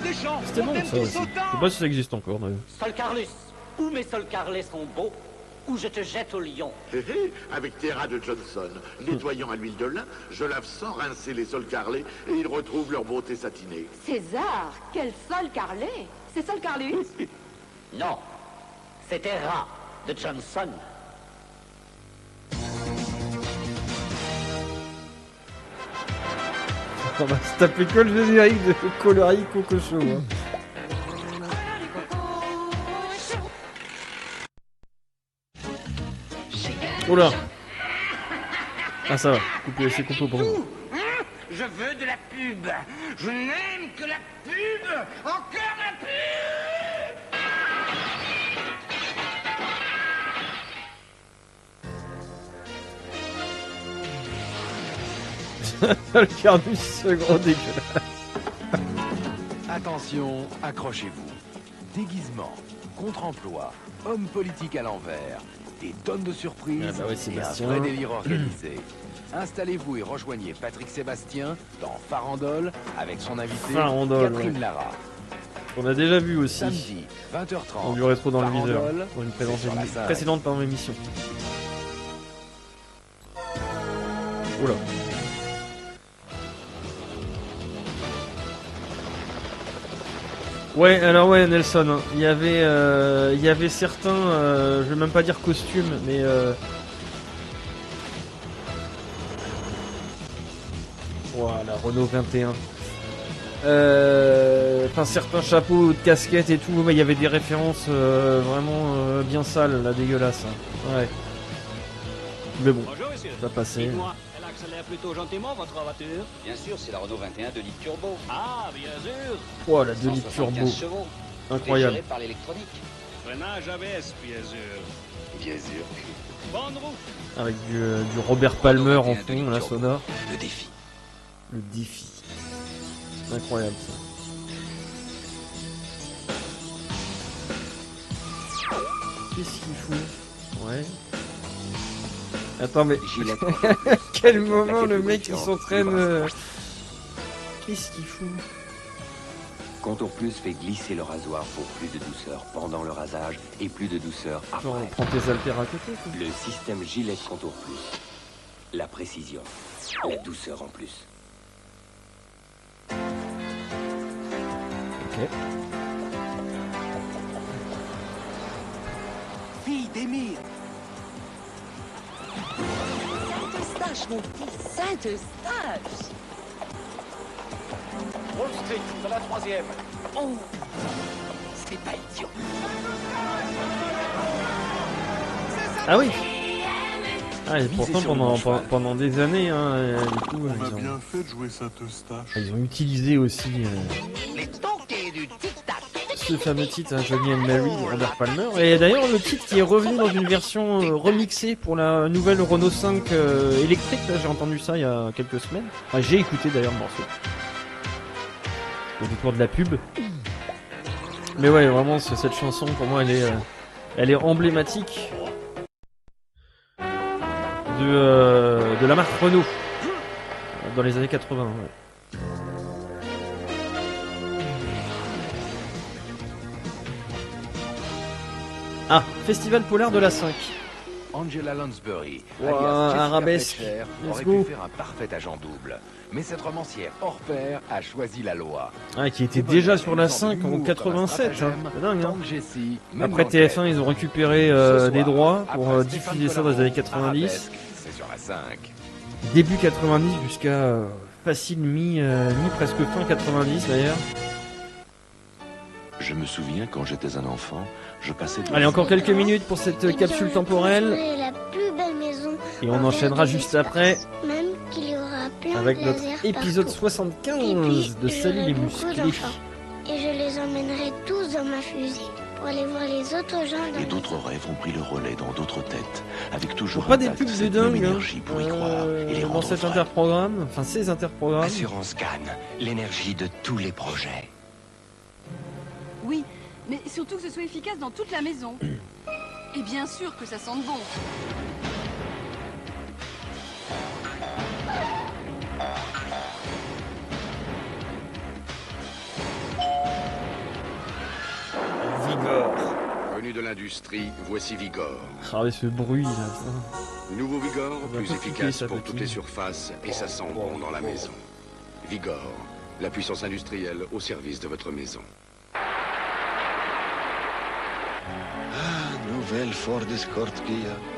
K: Deschamps.
A: C'était bon ça aussi. Je sais pas si ça existe encore d'ailleurs.
L: Sol Carlus, où mes Sol Carlés sont beaux, où je te jette au lion.
Z: Hé hé, avec tes rats de Johnson, nettoyant à l'huile de lin, je lave sans rincer les sols carrelés et ils retrouvent leur beauté satinée.
U: César, quel sol carrelé! C'est Sol Carlus?
L: Non, c'était rat de Johnson.
A: On va se taper que le générique de Colori Coco Show. Hein. Oula. Ah ça va, c'est coupé pour moi.
T: Je veux de la pub. Je n'aime que la pub. Encore la pub.
A: Le Carnus, ce gros dégueulasse.
K: Attention, accrochez-vous. Déguisement, contre-emploi, homme politique à l'envers, des tonnes de surprises
A: Ah bah ouais,
K: et un
A: Sébastien.
K: vrai délire organisé. Installez-vous et rejoignez Patrick Sébastien dans Farandole avec son invité
A: Farandole,
K: Catherine
A: ouais.
K: Lara.
A: On a déjà vu aussi.
K: Samedi, 20h30.
A: On du rétro dans le viseur.
K: Farandole,
A: Pour une
K: c'est sur la 5.
A: précédente par l'émission. Oula. Ouais, alors ouais, Nelson, hein. Il y avait certains, je vais même pas dire costumes, mais voilà, Renault 21. Enfin, certains chapeaux de casquettes et tout, mais il y avait des références vraiment bien sales, là, dégueulasses. Hein. Ouais. Mais bon,
E: Bonjour, monsieur.
A: ça passait.
E: Dites-moi, elle accélère plutôt gentiment, votre voiture?
D: Bien sûr, c'est la Renault 21 de litre turbo.
E: Ah, bien sûr.
A: Oh, la 2 litres turbo.
D: 175 chevaux.
A: Incroyable.
D: Géré par l'électronique.
E: Freinage ABS, bien sûr.
D: Bien sûr.
E: Bonne route.
A: Avec du Robert Palmer en fond, la sonore.
D: Le défi.
A: Le défi. Incroyable ça. Qu'est-ce qu'il fout? Ouais. Attends mais... Quel moment le mec il s'entraîne... Qu'est-ce qu'il fout?
F: Contour Plus fait glisser le rasoir pour plus de douceur pendant le rasage et plus de douceur après.
A: Genre, prends tes haltères à côté quoi.
F: Le système Gillette Contour Plus. La précision. La douceur en plus.
A: Ok.
K: Fille d'Émile. Saint-Eustache, mon petit Saint-Eustache.
E: Wall Street, de la 3e.
K: Oh, c'est pas idiot.
A: Ah oui. Ah et pourtant pendant des années hein, du coup,
G: On a bien fait de jouer Saint-Eustache.
A: ils ont utilisé aussi
K: Les toqués du tic-tac.
A: ce fameux titre hein, Johnny and Mary de Robert Palmer. Et d'ailleurs le titre qui est revenu dans une version remixée pour la nouvelle Renault 5 électrique, là j'ai entendu ça il y a quelques semaines. Enfin, j'ai écouté d'ailleurs le morceau. Au détour de la pub. Mais ouais vraiment cette chanson pour moi elle est emblématique de la marque Renault dans les années 80. Ouais. Ah, Festival Polar de la 5.
J: Angela Lansbury,
A: Wow,
J: alias Jessica
A: arabesque.
J: Fletcher,
A: Let's
J: aurait
A: go.
J: pu faire un parfait agent double. Mais cette romancière hors pair a choisi la loi.
A: Ah, qui était déjà sur la 5 en 87. Hein. C'est dingue. Hein. Après TF1, ils ont récupéré des droits pour diffuser ça dans les années 90.
J: C'est sur la 5.
A: Début 90 jusqu'à facile mi presque fin 90 d'ailleurs.
F: Je me souviens quand j'étais un enfant, je passais...
A: Allez, encore quelques minutes pour cette capsule temporelle.
N: La plus belle maison.
A: Et on enchaînera juste après
N: Même qu'il y aura plein
A: avec
N: de
A: notre
N: lasers
A: épisode
N: partout.
A: 75 de Salut les
N: Beaucoup
A: musclés.
N: d'enfants. Et je les emmènerai tous dans ma fusée pour aller voir les autres gens dans
F: Et d'autres rêves ont pris le relais dans d'autres têtes, avec toujours
A: Pas
F: un
A: des
F: tas
A: pubs de
F: cette même
A: dingue hein,
F: énergie pour y croire et les
A: dans
F: rendre
A: cet
F: vrais.
A: interprogramme, enfin ces interprogrammes.
F: Assurance Cannes, l'énergie de tous les projets.
O: Oui, mais surtout que ce soit efficace dans toute la maison. Et bien sûr que ça sente bon.
A: Vigor.
X: Venu de l'industrie, voici Vigor.
A: Ah ouais, ce bruit là. Putain.
X: Nouveau Vigor,
A: On va
X: plus
A: pas
X: efficace
A: piquer, ça,
X: pour
A: petit.
X: toutes les surfaces et ça sent bon dans la maison. Vigor, la puissance industrielle au service de votre maison.
S: Ah, nouvelle Ford Escort Kia.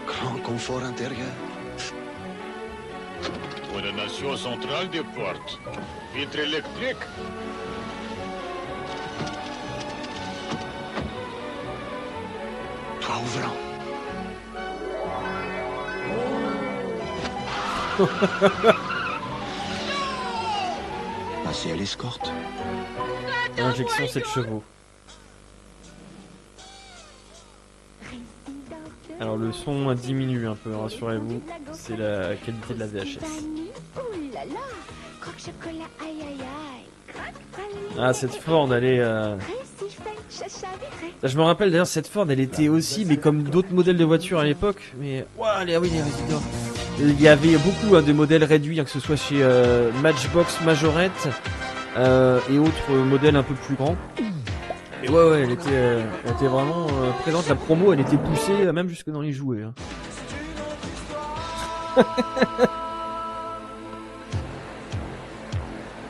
S: Grand confort intérieur.
X: Coordination centrale des portes. Vitre électrique.
S: Toit ouvrant.
F: Passer à l'escorte.
A: Injection 7 chevaux. Alors le son diminue un peu, rassurez-vous. C'est la qualité de la VHS.
N: Oh là là, croque-chocolat, aïe aïe aïe.
A: Ah cette Ford elle est... Je me rappelle d'ailleurs cette Ford elle était aussi, mais comme d'autres modèles de voitures à l'époque, mais... Ouah, ah oui, les résidents. Il y avait beaucoup de modèles réduits, hein, que ce soit chez Matchbox, Majorette et autres modèles un peu plus grands. Et ouais, elle était vraiment présente. La promo, elle était poussée même jusque dans les jouets. Hein.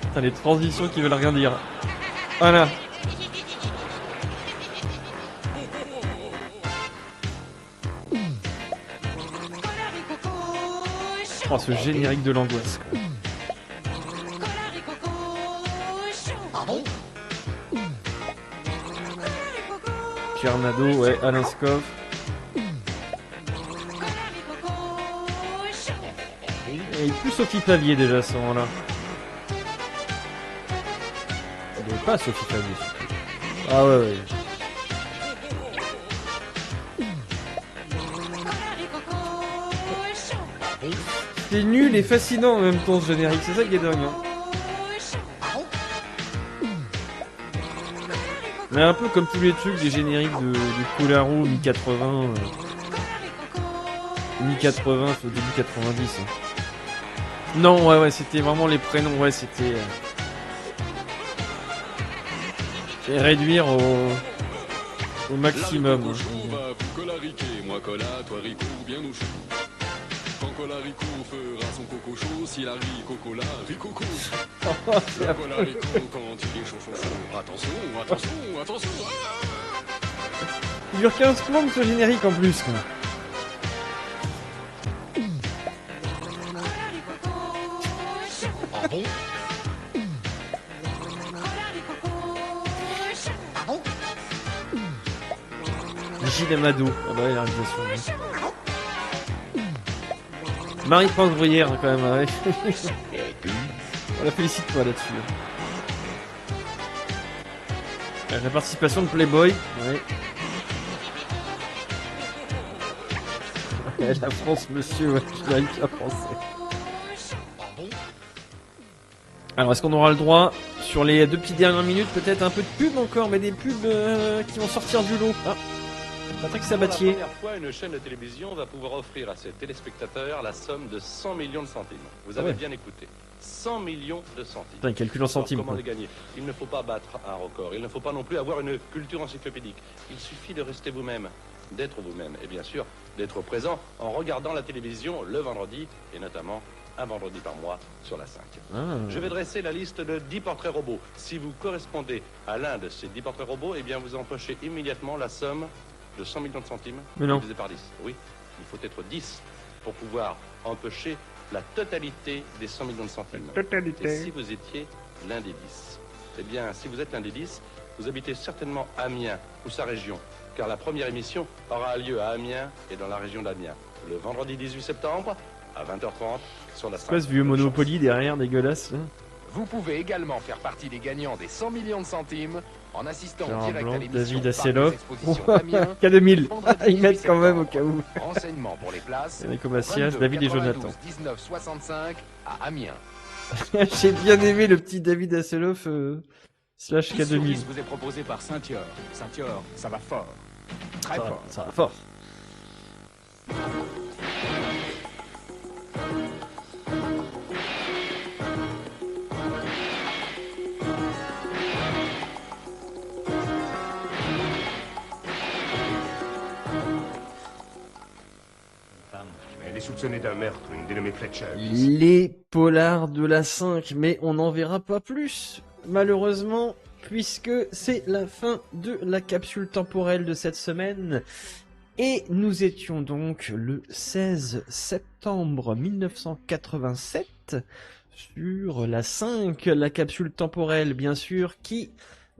A: Putain, les transitions qui veulent rien dire. Voilà. Oh, ce générique de l'angoisse. Pierre Nadeau, ouais, Alain Scoff. Et plus Sophie Favier déjà à ce moment-là. Il n'y avait pas Sophie Favier. Ah ouais, ouais. C'est nul et fascinant en même temps ce générique, c'est ça qui est dingue. Hein. Mais un peu comme tous les trucs des génériques de Colaro mi-80. Mi-80, au début 90. Hein. Non, ouais, c'était vraiment les prénoms, ouais, c'était... Et réduire au maximum.
B: Là, va vous colariquer, moi cola, toi Rico, bien au chaud. Quand Colarico fera son coco chaud, s'il a ri cocola, ricoco. Colarico quand il est chaud, chaud, chaud. Attention, attention, attention.
A: Il dure 15 plombes ce générique en plus, quoi.
J: Ah bon?
A: Gilles Amadou. Ah bah, la réalisation. Marie-France Bruyère, quand même. Ouais. On la félicite toi là-dessus. La participation de Playboy. Ouais. La France, monsieur, ouais, je dirais que la français. Alors, est-ce qu'on aura le droit, sur les 2 petites dernières minutes, peut-être un peu de pub encore, mais des pubs qui vont sortir du lot. Ah. Patrick Sabatier.
H: Pour la première fois, une chaîne de télévision va pouvoir offrir à ses téléspectateurs la somme de 100 millions de centimes. Vous avez bien écouté. 100 millions de centimes.
A: Putain, il calcule en centimes.
H: Comment les gagner? Il ne faut pas battre un record. Il ne faut pas non plus avoir une culture encyclopédique. Il suffit de rester vous-même, d'être vous-même. Et bien sûr, d'être présent en regardant la télévision le vendredi, et notamment un vendredi par mois sur la 5. Je vais dresser la liste de 10 portraits robots. Si vous correspondez à l'un de ces 10 portraits robots, eh bien vous empochez immédiatement la somme de 100 millions de centimes divisé par 10. Oui, il faut être 10 pour pouvoir empocher la totalité des 100 millions de centimes. Et si vous étiez l'un des 10? Eh bien, si vous êtes l'un des 10, vous habitez certainement Amiens ou sa région, car la première émission aura lieu à Amiens et dans la région d'Amiens, le vendredi 18 septembre à 20h30 sur la 5.
A: Quoi ce vieux Monopoly derrière, dégueulasse là.
J: Vous pouvez également faire partie des gagnants des 100 millions de centimes en assistant
A: Gérard
J: direct
A: Blanc,
J: à l'émission
A: David
J: Parc
A: Asseloff.
J: des Expositions d'Amiens.
A: K2000. Ils mettent quand même au cas où.
J: Renseignements pour les places.
A: Enrico Macias, David et Jonathan.
J: 19 65 à Amiens.
A: J'ai bien aimé le petit David Asseloff slash K2000.
P: vous est proposé par Saint-Yor. Saint-Yor, ça va fort. Très fort.
A: Ça va fort.
P: Elle est soupçonnée d'un meurtre, une dénommée Fletcher.
A: Les polars de la 5, mais on n'en verra pas plus, malheureusement, puisque c'est la fin de la capsule temporelle de cette semaine. Et nous étions donc le 16 septembre 1987 sur la 5, la capsule temporelle bien sûr, qui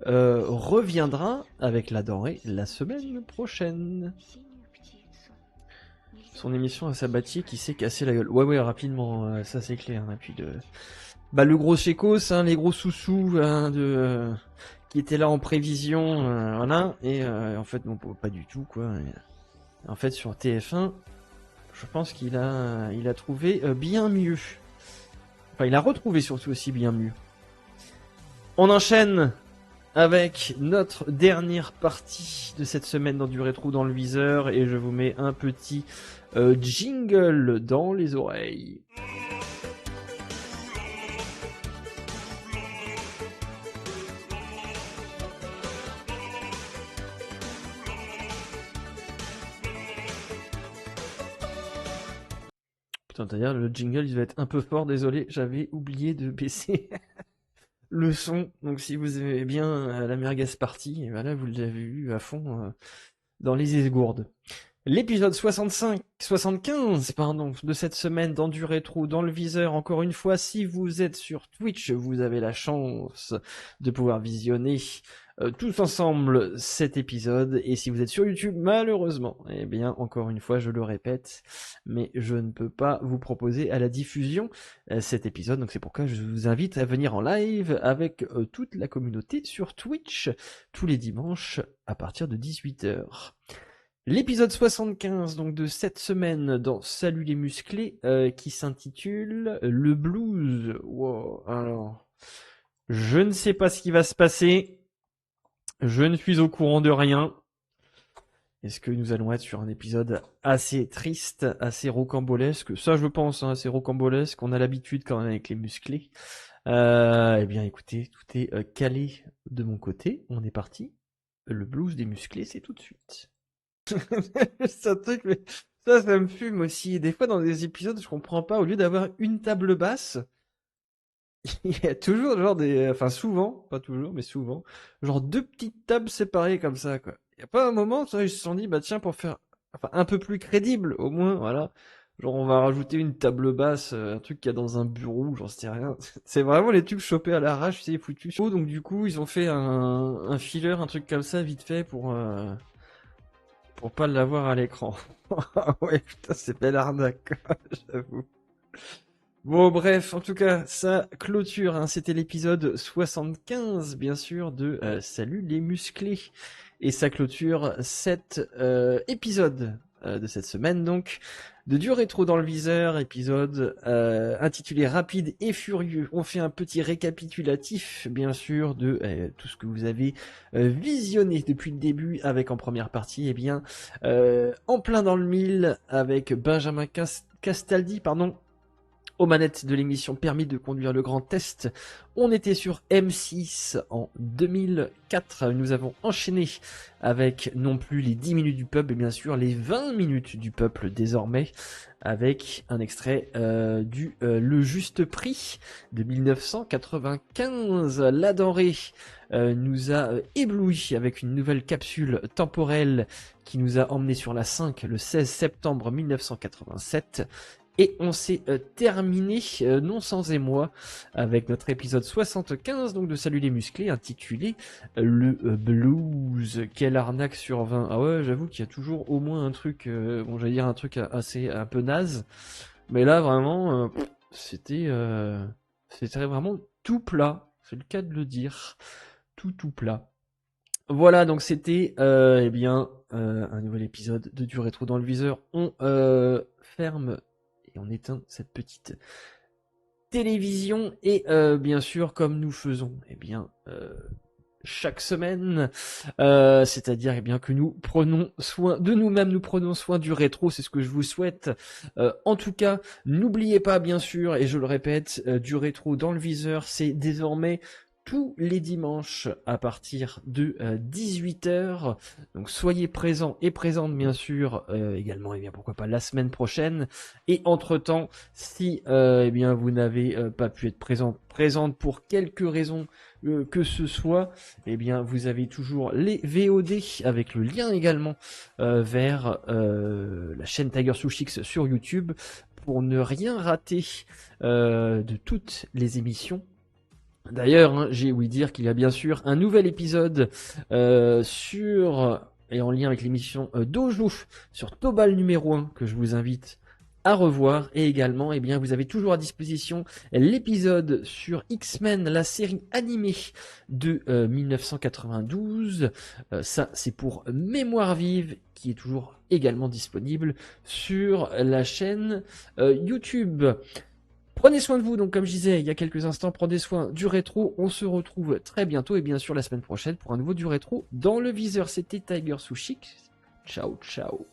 A: reviendra avec la denrée la semaine prochaine. Son émission à Sabatier qui s'est cassé la gueule. Ouais, rapidement, ça c'est clair. Hein, puis le gros Chécos, hein, les gros sous-sous hein, qui étaient là en prévision, voilà. Et en fait, non, pas du tout, quoi. En fait, sur TF1, je pense qu'il a trouvé bien mieux. Enfin, il a retrouvé surtout aussi bien mieux. On enchaîne avec notre dernière partie de cette semaine dans du rétro dans le viseur et je vous mets un petit jingle dans les oreilles. Putain, d'ailleurs le jingle il va être un peu fort, désolé, j'avais oublié de baisser le son, donc si vous aimez bien la merguez party, et voilà, vous l'avez eu à fond dans les esgourdes. L'épisode 75 pardon, de cette semaine dans du rétro, dans le viseur. Encore une fois, si vous êtes sur Twitch, vous avez la chance de pouvoir visionner tous ensemble cet épisode. Et si vous êtes sur YouTube, malheureusement, eh bien, encore une fois, je le répète, mais je ne peux pas vous proposer à la diffusion cet épisode. Donc c'est pourquoi je vous invite à venir en live avec toute la communauté sur Twitch tous les dimanches à partir de 18h. L'épisode 75 donc de cette semaine dans Salut les musclés qui s'intitule Le blues. Wow. Alors, je ne sais pas ce qui va se passer. Je ne suis au courant de rien. Est-ce que nous allons être sur un épisode assez triste, assez rocambolesque? Ça je pense, hein, assez rocambolesque. On a l'habitude quand même avec les musclés. Eh bien écoutez, tout est calé de mon côté. On est parti. Le blues des musclés, c'est tout de suite. C'est un truc, mais ça me fume aussi. Et des fois, dans des épisodes, je comprends pas. Au lieu d'avoir une table basse, il y a toujours genre enfin souvent, pas toujours, mais souvent, genre deux petites tables séparées comme ça, quoi. Il y a pas un moment, ça, ils se sont dit, bah tiens, pour faire, enfin, un peu plus crédible, au moins, voilà. Genre, on va rajouter une table basse, un truc qu'il y a dans un bureau, j'en sais rien. C'est vraiment les tubes chopés à l'arrache, c'est foutu. Donc, du coup, ils ont fait un filler, un truc comme ça, vite fait, pour pas l'avoir à l'écran. Ouais, putain, c'est belle arnaque, j'avoue. Bon, bref, en tout cas, ça clôture, hein, c'était l'épisode 75, bien sûr, de Salut les musclés. Et ça clôture cet épisode de cette semaine, donc, de Du rétro dans le viseur, épisode intitulé Rapide et Furieux. On fait un petit récapitulatif, bien sûr, de tout ce que vous avez visionné depuis le début, avec en première partie, eh bien, En plein dans le mille, avec Benjamin Castaldi, pardon, aux manettes de l'émission Permis de conduire le grand test. On était sur M6 en 2004. Nous avons enchaîné avec non plus les 10 minutes du peuple, mais bien sûr les 20 minutes du peuple désormais, avec un extrait du Le Juste Prix de 1995. La denrée nous a ébloui avec une nouvelle capsule temporelle qui nous a emmené sur la 5 le 16 septembre 1987. Et on s'est terminé, non sans émoi, avec notre épisode 75 donc de Salut les musclés, intitulé Le blues. Quelle arnaque sur 20. Ah ouais, j'avoue qu'il y a toujours au moins un truc, bon j'allais dire un truc assez un peu naze, mais là vraiment, c'était vraiment tout plat, c'est le cas de le dire, tout plat. Voilà, donc c'était eh bien un nouvel épisode de Du rétro dans le viseur. On ferme et on éteint cette petite télévision et bien sûr comme nous faisons eh bien chaque semaine, c'est-à-dire eh bien que nous prenons soin de nous-mêmes, nous prenons soin du rétro, c'est ce que je vous souhaite. En tout cas, n'oubliez pas bien sûr, et je le répète, Du rétro dans le viseur, c'est désormais tous les dimanches à partir de 18h. Donc soyez présents et présentes bien sûr également, et bien pourquoi pas la semaine prochaine. Et entre-temps, si eh bien vous n'avez pas pu être présente pour quelque raison que ce soit, eh bien vous avez toujours les VOD avec le lien également vers la chaîne Tiger Sushix sur YouTube pour ne rien rater de toutes les émissions. D'ailleurs, hein, j'ai ouï dire qu'il y a bien sûr un nouvel épisode sur et en lien avec l'émission d'Ojouf sur Tobal numéro 1 que je vous invite à revoir. Et également, eh bien, vous avez toujours à disposition l'épisode sur X-Men, la série animée de 1992. Ça, c'est pour Mémoire vive, qui est toujours également disponible sur la chaîne YouTube. Prenez soin de vous, donc comme je disais il y a quelques instants, prenez soin du rétro, on se retrouve très bientôt et bien sûr la semaine prochaine pour un nouveau Du rétro dans le viseur. C'était Tiger Sushix, ciao ciao.